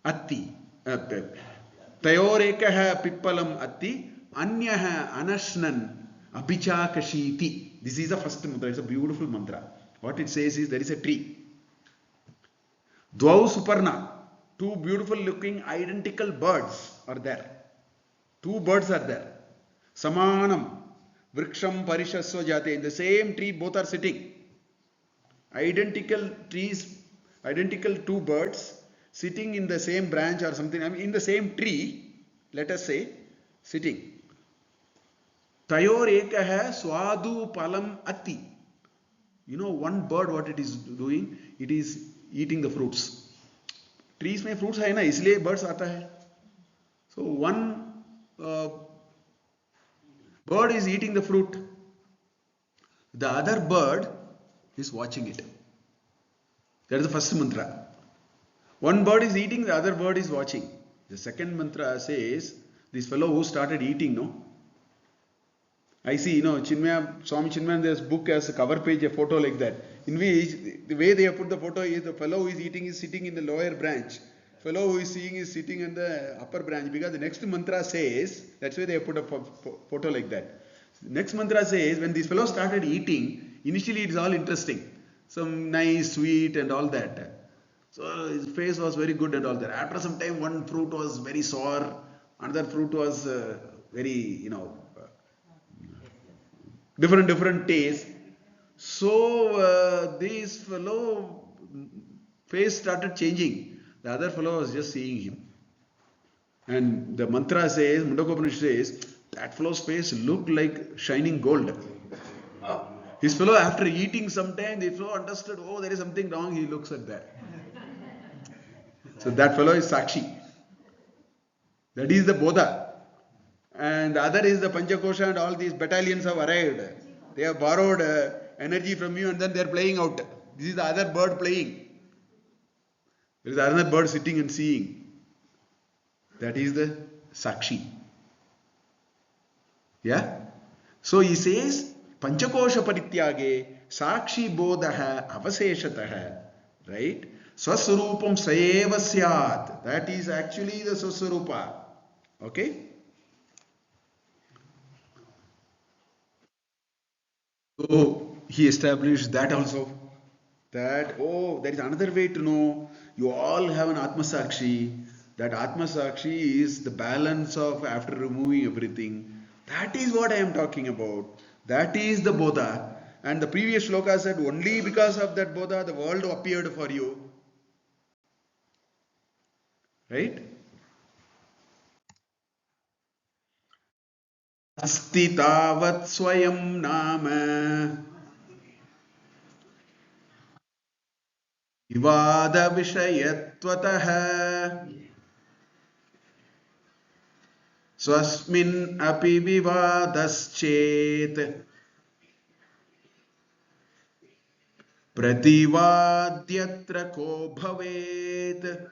atti. Tayor ekaha pippalam atti. Anyaha anashnan abhichakashiti. This is the first mantra. It's a beautiful mantra. What it says is there is a tree. Dvau suparna. 2 beautiful looking identical birds are there. 2 birds are there. Samanam vriksham parishasva jate. In the same tree both are sitting. Identical trees, identical 2 birds sitting in the same branch or something. I mean in the same tree, let us say, sitting. Tayor ekaha swadu palam atti. You know one bird what it is doing? It is eating the fruits. Trees में fruits है ना, इसलिए birds आता है. So one bird is eating the fruit. The other bird He's watching it. That is the first mantra. One bird is eating, the other bird is watching. The second mantra says, this fellow who started eating, no? I see, Chinmaya, Swami Chinmayananda's book has a cover page, a photo like that. In which, the way they have put the photo is the fellow who is eating is sitting in the lower branch. Fellow who is seeing is sitting in the upper branch. Because the next mantra says, that's why they have put a photo like that. Next mantra says, when this fellow started eating, initially it's all interesting. Some nice, sweet and all that. So his face was very good and all that. After some time, one fruit was very sour. Another fruit was very, different taste. So this fellow face started changing. The other fellow was just seeing him. And the mantra says, Mundakopanishad says, that fellow's face looked like shining gold. His fellow, after eating sometime, the fellow understood, oh, there is something wrong. He looks at that. So that fellow is Sakshi. That is the Bodha. And the other is the Pancakosha, and all these battalions have arrived. They have borrowed energy from you and then they are playing out. This is the other bird playing. There is another bird sitting and seeing. That is the Sakshi. Yeah? So he says, Pancakosha parityage Sakshi bodha avaseshataha. Right? Swaswarupam saeva syat. That is actually the Swaswarupa. Okay? So he established that also. That, there is another way to know. You all have an Atma Sakshi. That Atma Sakshi is the balance of after removing everything. That is what I am talking about. That is the Bodha. And the previous shloka said, only because of that Bodha the world appeared for you. Right? Asti tavat swayam nama vivada vishayatvatah swasmin api vivadaschet prativadyatra ko bhavet.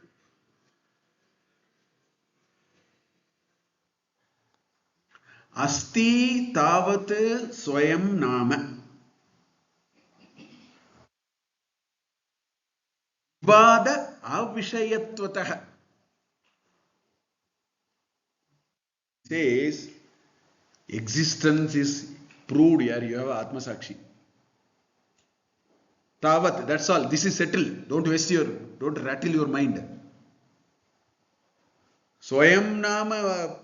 Asti tavat swayam nama vivada avishayatvatah. Says existence is proved here. You have Atma Sakshi. Tavat, that's all. This is settled. Don't rattle your mind. Swayam nama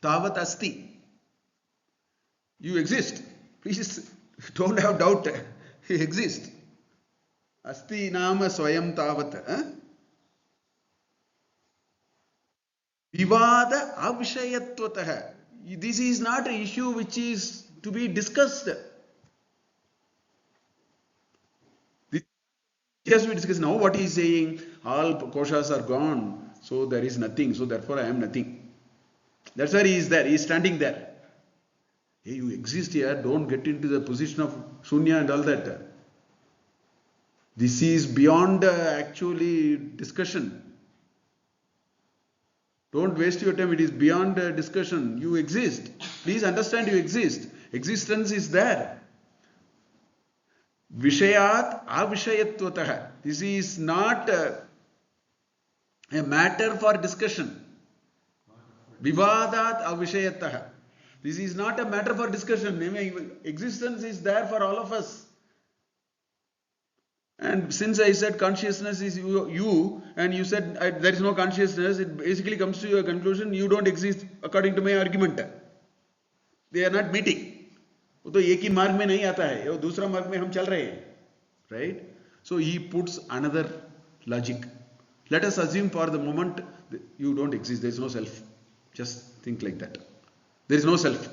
tavat asti. You exist. Please don't have doubt. You exist. Asti nama swayam tavat. Vivada avishayatvatah. This is not an issue which is to be discussed. This has to be discussed. Now what he is saying, all koshas are gone, so there is nothing, so therefore I am nothing. That's why he is there, he is standing there. Hey, you exist here, don't get into the position of shunya and all that. This is beyond actually discussion. Don't waste your time, it is beyond discussion. You exist. Please understand you exist. Existence is there. Vishayat avishayatvatah. This is not a matter for discussion. Vivadat avishayatah. This is not a matter for discussion. Existence is there for all of us. And since I said consciousness is you and you said there is no consciousness, it basically comes to a conclusion you don't exist according to my argument. They are not meeting. वो तो एक ही मार्ग में नहीं आता है, वो दूसरा मार्ग में हम चल रहे हैं, right? So he puts another logic. Let us assume for the moment you don't exist. There is no self. Just think like that. There is no self.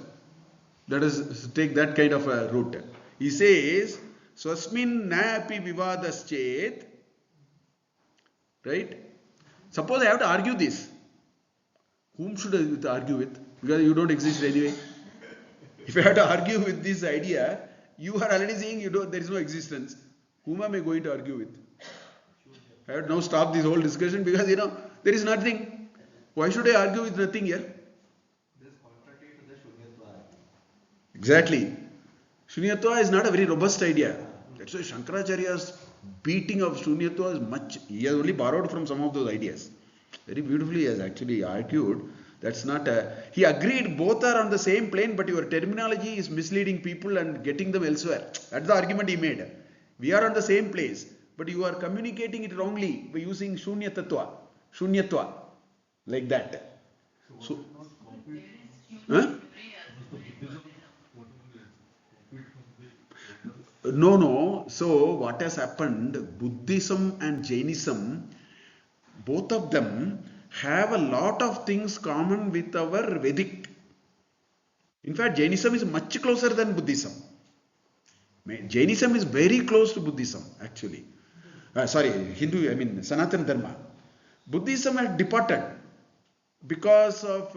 Let us take that kind of a route. He says, Swasmin napi vivadaschet. Right? Suppose I have to argue this. Whom should I argue with? Because you don't exist anyway. If I have to argue with this idea, you are already saying there is no existence. Whom am I going to argue with? I have now stopped this whole discussion because there is nothing. Why should I argue with nothing here? This is contrary to the Shunyatva. Exactly. Shunyatva is not a very robust idea. That's why Shankaracharya's beating of Shunyatva is much. He has only borrowed from some of those ideas. Very beautifully he has actually argued. That's not he agreed both are on the same plane, but your terminology is misleading people and getting them elsewhere. That's the argument he made. We are on the same place, but you are communicating it wrongly by using Shunyatva, like that. So, huh? No. So what has happened? Buddhism and Jainism, both of them have a lot of things common with our Vedic. In fact, Jainism is much closer than Buddhism. Jainism is very close to Buddhism, actually. Hindu, Sanatana Dharma. Buddhism has departed because of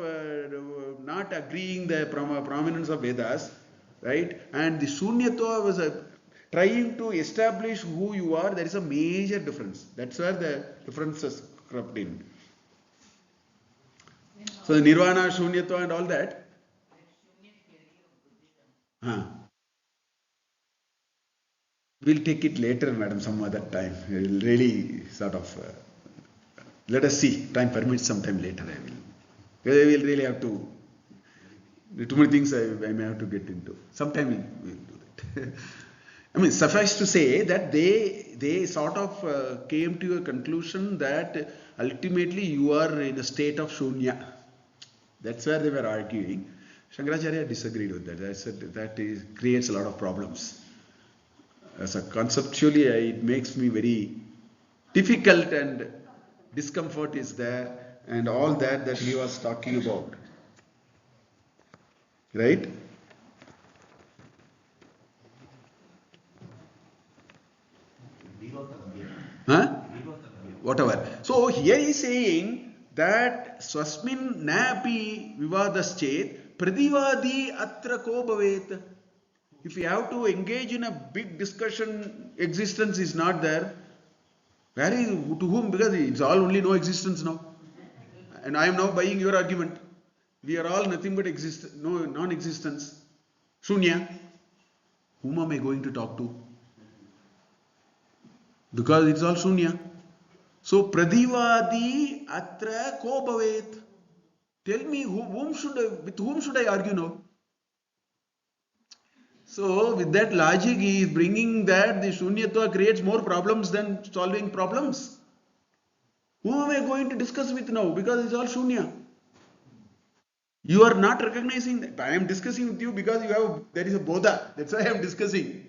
not agreeing the prominence of Vedas, right? And the Shunyatva was trying to establish who you are. There is a major difference. That's where the differences crept in. So the Nirvana, Shunyatva and all that. We'll take it later, madam, some other time. We'll really sort of, let us see, time permits sometime later I will. Because I will really have to, too many things I may have to get into. Sometime we'll do that. Suffice to say that they sort of came to a conclusion that ultimately you are in a state of shunya. That's where they were arguing. Shankaracharya disagreed with that. That creates a lot of problems. As a conceptually, it makes me very difficult and discomfort is there and all that he was talking about. Right? Huh? Whatever. So here he is saying that swasmin napi vivadaschet pradivadi atra ko bhavet. If you have to engage in a big discussion, existence is not there. Where is, to whom? Because it's all only no existence now. And I am now buying your argument. We are all nothing but non-existence. Shunya. Whom am I going to talk to? Because it's all Shunya. So, Pradivadi atra ko bhavet. Tell me, with whom should I argue now? So, with that logic, he is bringing that the Shunyatva creates more problems than solving problems. Who am I going to discuss with now? Because it's all Shunya. You are not recognizing that. I am discussing with you because there is a bodha. That's why I am discussing.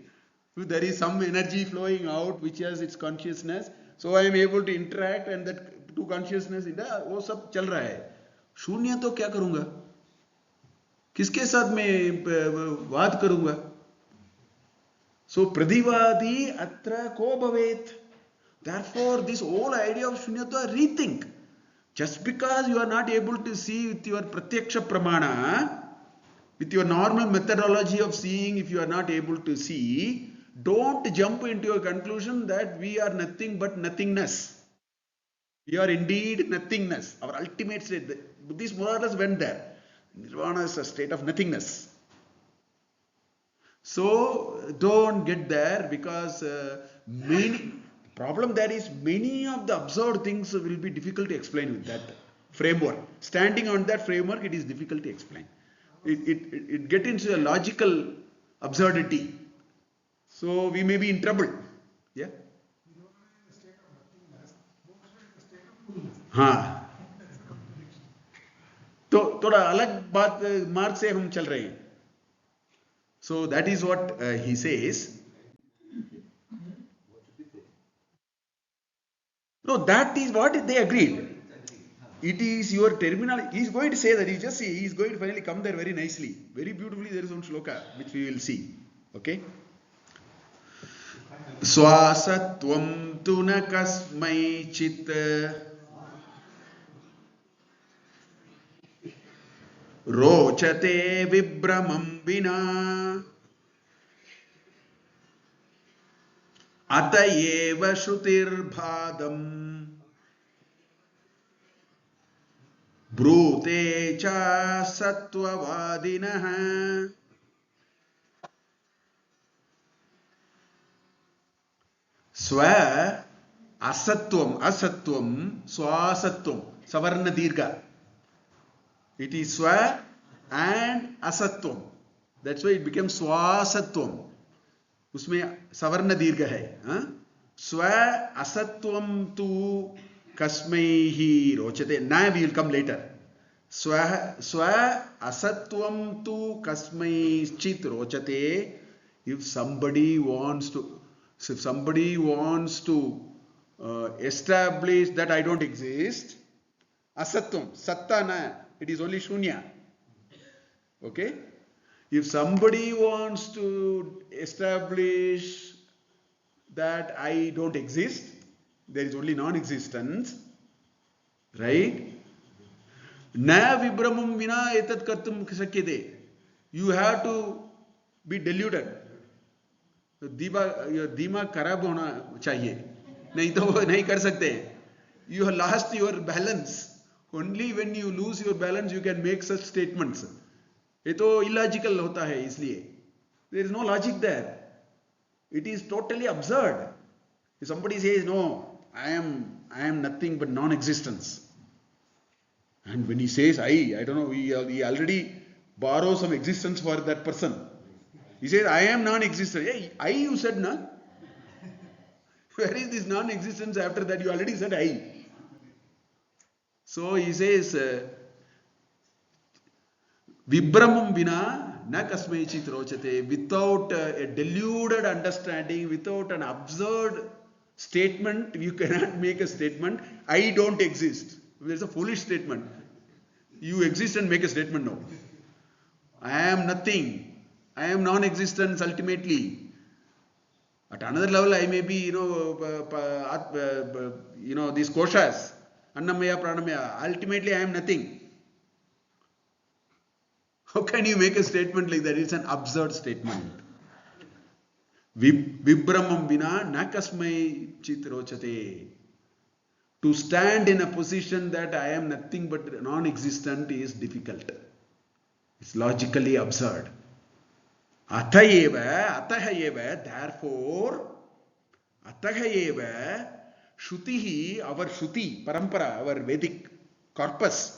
So there is some energy flowing out which has its consciousness. So I am able to interact and that two consciousness in that वो सब चल रहा है. शून्य तो क्या करूँगा? किसके साथ मैं वाद करूँगा? So pradivadi atra ko bhavet. Therefore, this whole idea of shunyatva, rethink. Just because you are not able to see with your pratyaksha pramana, with your normal methodology of seeing, if you are not able to see, don't jump into a conclusion that we are nothing but nothingness. We are indeed nothingness. Our ultimate state. The Buddhists more or less went there. Nirvana is a state of nothingness. So don't get there because problem there is many of the observed things will be difficult to explain with that framework. Standing on that framework, it is difficult to explain. It gets into a logical absurdity. So we may be in trouble. Yeah? हाँ तो थोड़ा अलग बात मार्ग से हम चल रहे हैं. So that is what he says. No, that is what they agreed. It is your terminology. He is going to say that. He is going to finally come there very nicely, very beautifully. There is one shloka which we will see. Okay. Swasatvam tu na kasmai chit rochate vibramam vina Ata eva shrutirbhadam brute cha sattvavadinah. Swa asatvam swasatvam savarna dirgha. It is swa and asatvam. That's why it became swasatvam. उसमें सवर्ण दीर्घ है. स्व असत्वम तु कस्मैहि रोचते. Now we will come later. स्व असत्वम तु कस्मैचित् रोचते. If somebody wants to establish that I don't exist, asatvam, satta na, it is only shunya. Okay? If somebody wants to establish that I don't exist, there is only non-existence, right? Na vibramam vina etat kartum shakyate. You have to be deluded. दिमाग खराब होना चाहिए, नहीं तो वो नहीं कर सकते. You have lost your balance. Only when you lose your balance you can make such statements. ये तो illogical होता है, इसलिए there is no logic there. It is totally absurd. If somebody says no, I am nothing but non-existence, and when he says I don't know, he already borrows some existence for that person. He says I am non-existent. Hey, I you said na? Where is this non-existence after that? You already said I. So he says Vibramam vina na kasmaichit rochate. Without a deluded understanding, without an absurd statement, you cannot make a statement, I don't exist. There's a foolish statement. You exist and make a statement, no. I am nothing. I am non-existence ultimately. At another level, I may be, these koshas, annamaya, pranamaya. Ultimately, I am nothing. How can you make a statement like that? It's an absurd statement. Vibramam vina na kasmai chit rochate. To stand in a position that I am nothing but non-existent is difficult. It's logically absurd. Atahayeva, therefore, Atahayeva, Shutihi, our Shuti, Parampara, our Vedic corpus.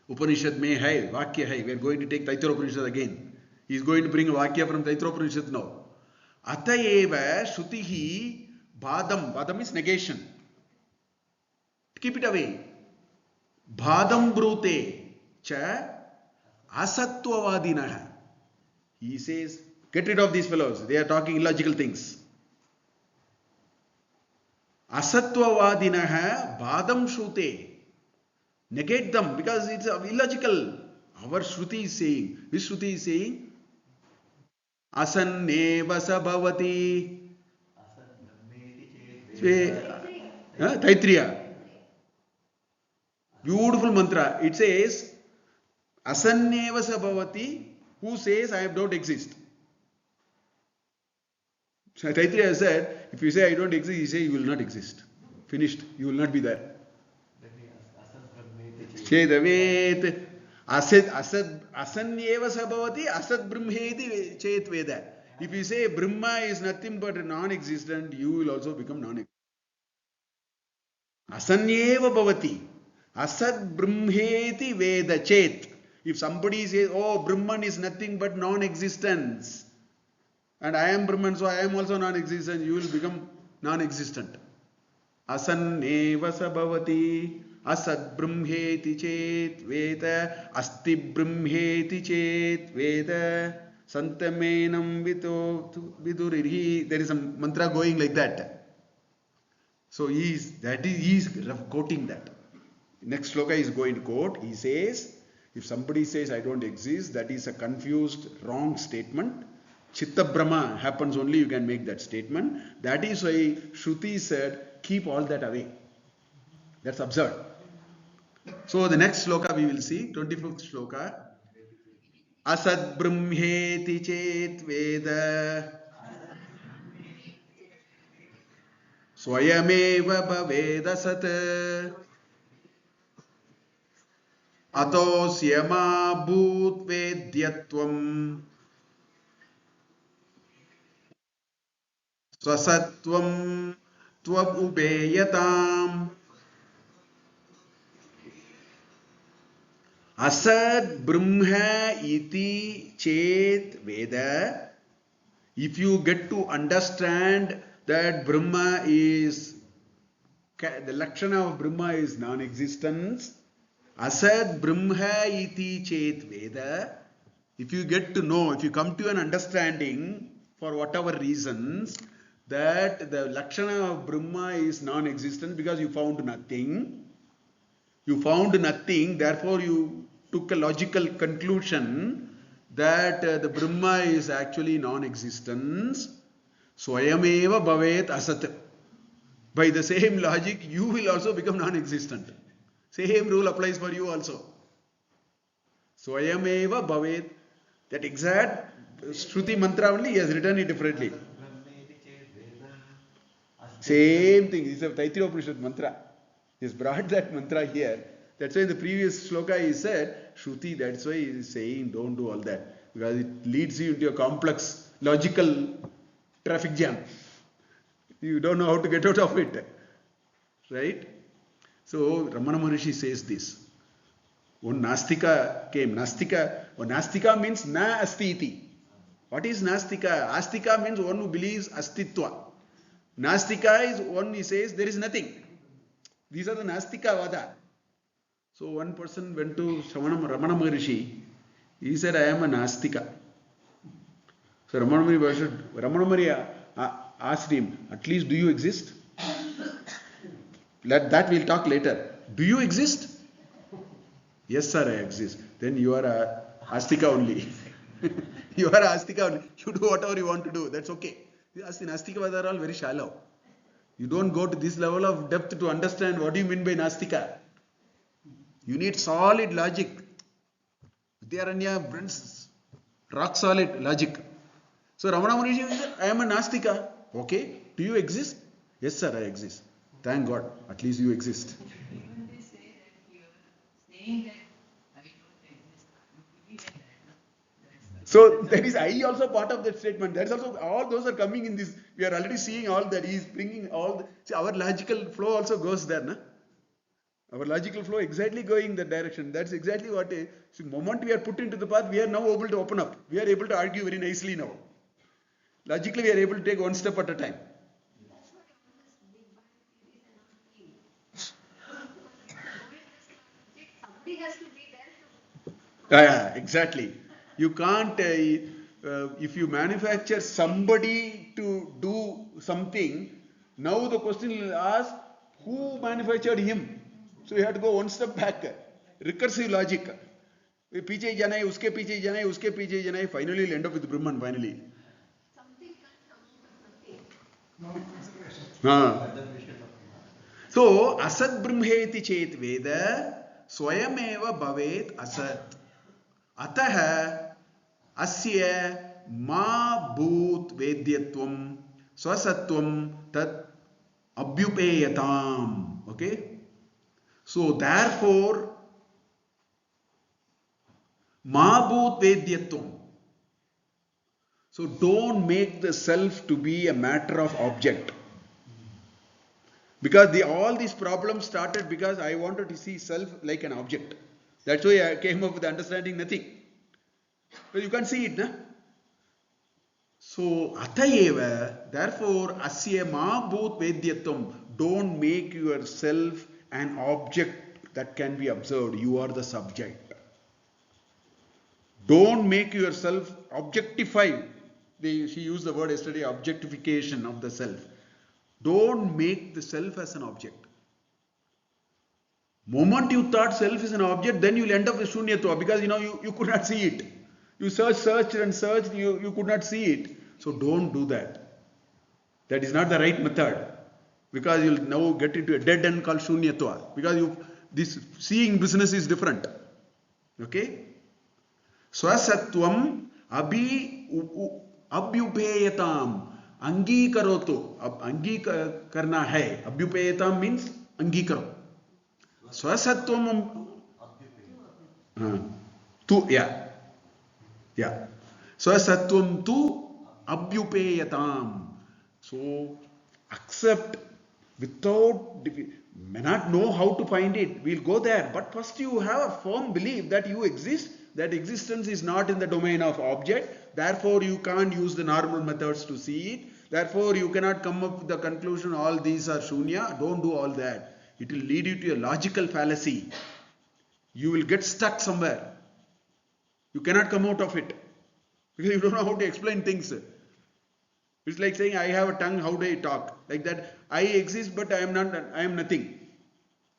Upanishad mein hai, Vakya hai. We are going to take Taitra Upanishad again. He is going to bring a Vakya from Taitra Upanishad now. Atayeva Shutihi Bhadam. Bhadam is negation. Keep it away. Bhadam Brute Cha Asatvavadinah. He says, get rid of these fellows. They are talking illogical things. Asatvavadinah Bhadam Shrute. Negate them because it's illogical. Our Shruti is saying. Which Shruti is saying? Asanneva sabhavati. Taitriya. Beautiful mantra. It says, Asanneva sabhavati. Who says I don't exist? So Taitriya said, if you say I don't exist, you say you will not exist. Finished. You will not be there. Chedavet asanyeva sabhavati asad brahmeti chet veda. If you say Brahma is nothing but non-existent, you will also become non-existent. Asanyeva bhavati asad brahmeti veda chet. If somebody says, oh, Brahman is nothing but non-existence, and I am Brahman, so I am also non-existent, you will become non-existent. Asanneva sabhavati asad brahmeti chet veda asti brahmeti chet veda santamenam viduriri. There is a mantra going like that. So he is quoting that. Next sloka is going to quote. He says, if somebody says I don't exist, that is a confused, wrong statement. Chitta Brahma happens only, you can make that statement. That is why Shruti said, keep all that away. That's absurd. So the next sloka we will see, 25th sloka. Asad brahmeti chet veda Swayameva bhavedasat atosyama bhut vedyatvam swasatvam tvam upeyatam asad brahma iti chet veda. If you get to understand that Brahma is, the Lakshana of Brahma is non-existence, Asad Brahma iti chet Veda, if you get to know, if you come to an understanding for whatever reasons, that the Lakshana of Brahma is non-existent because you found nothing, therefore you took a logical conclusion that the Brahma is actually non-existence. Swayameva bhavet asat. By the same logic, you will also become non-existent. Same rule applies for you also. Swayameva bhavet. That exact Shruti mantra only, he has written it differently. Same thing. This is a Taittiriya Upanishad mantra. He has brought that mantra here. That's why in the previous shloka he said, Shruti, that's why he is saying don't do all that. Because it leads you into a complex, logical traffic jam. You don't know how to get out of it. Right? So Ramana Maharishi says this. One Nastika came. Nastika means na asti iti. What is Nastika? Astika means one who believes astitva. Nastika is one who says there is nothing. These are the Nastika vada. So one person went to Ramana Maharishi. He said, I am a Nastika. So Ramana Maharishi asked him, at least do you exist? That we'll talk later. Do you exist? Yes, sir, I exist. Then you are a Astika only. You are a Astika only. You do whatever you want to do. That's okay. The Nastika are all very shallow. You don't go to this level of depth to understand what do you mean by Nastika. You need solid logic. Vidyaranya brings rock solid logic. So Ramana Maharishi said, I am a Nastika. Okay. Do you exist? Yes, sir, I exist. Thank God. At least you exist. Even they say that here, saying that I don't exist, you believe in that, no? That's So that is I also part of that statement. That is also all those are coming in this. We are already seeing all that. He is bringing all. See, our logical flow also goes there, na? Our logical flow exactly going that direction. That's exactly what. See, the moment we are put into the path, we are now able to open up. We are able to argue very nicely now. Logically, we are able to take one step at a time. That's what all this big bang theories are not true. Somebody has to be there to. Exactly. You can't, if you manufacture somebody to do something, now the question will ask, who manufactured him? So you have to go one step back. Recursive logic. Piche jana hai, uske piche jana hai, uske piche jana hai. Finally, you'll end up with Brahman, finally. Something can come out of nothing. No, it's a question. So, asad brahmeti chet veda swayameva bhavet asat. Atah asya ma bhut vedyatvam swasatvam tat abhyupeyatam. Okay? So, therefore, ma bhut vedyatvam. So, don't make the self to be a matter of object. Because all these problems started because I wanted to see self like an object. That's why I came up with understanding nothing. But you can't see it, na? So, atayeva, therefore, asya ma bhut vedyatvam. Don't make yourself an object that can be observed. You are the subject. Don't make yourself objectified. She used the word yesterday, objectification of the self. Don't make the self as an object. Moment you thought self is an object, then you will end up with shunyatva because you could not see it. You searched and searched, you could not see it. So don't do that. That is not the right method. Because you will now get into a dead end called shunyatva. Because this seeing business is different. Okay? Swasatvam abhyupeyatam. अंगीकरोतु. अब करना है. अभ्युपेयता means अंगीकरो. स्वसत्वम tu, yeah. Swasatvam tu abhyupeyatam. So accept without, may not know how to find it. We'll go there. But first you have a firm belief that you exist, that existence is not in the domain of object. Therefore you can't use the normal methods to see it. Therefore you cannot come up with the conclusion all these are shunya. Don't do all that. It will lead you to a logical fallacy. You will get stuck somewhere. You cannot come out of it because you don't know how to explain things. It's like saying I have a tongue, how do I talk? Like that, I exist but I am not, I am nothing.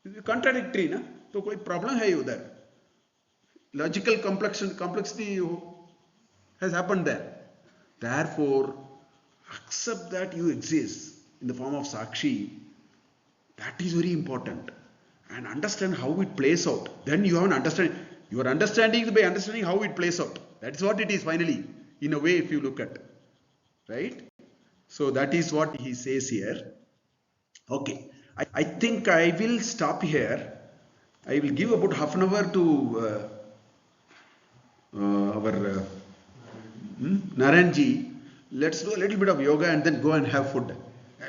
It's contradictory, na? So कोई problem है उधर. Logical complexity has happened there. Therefore, accept that you exist in the form of Sakshi. That is very important. And understand how it plays out. Then you have an understanding. Your understanding is by understanding how it plays out. That's what it is finally, in a way, if you look at. Right? So that is what he says here. Okay. I think I will stop here. I will give about half an hour to our Naranji. Let's do a little bit of yoga and then go and have food.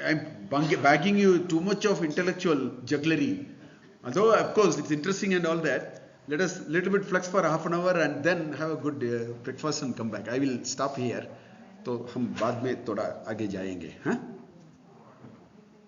I'm bagging you too much of intellectual jugglery. Although, of course, it's interesting and all that. Let us little bit flex for half an hour and then have a good breakfast and come back. I will stop here. तो हम बाद में थोड़ा आगे जाएंगे. हाँ?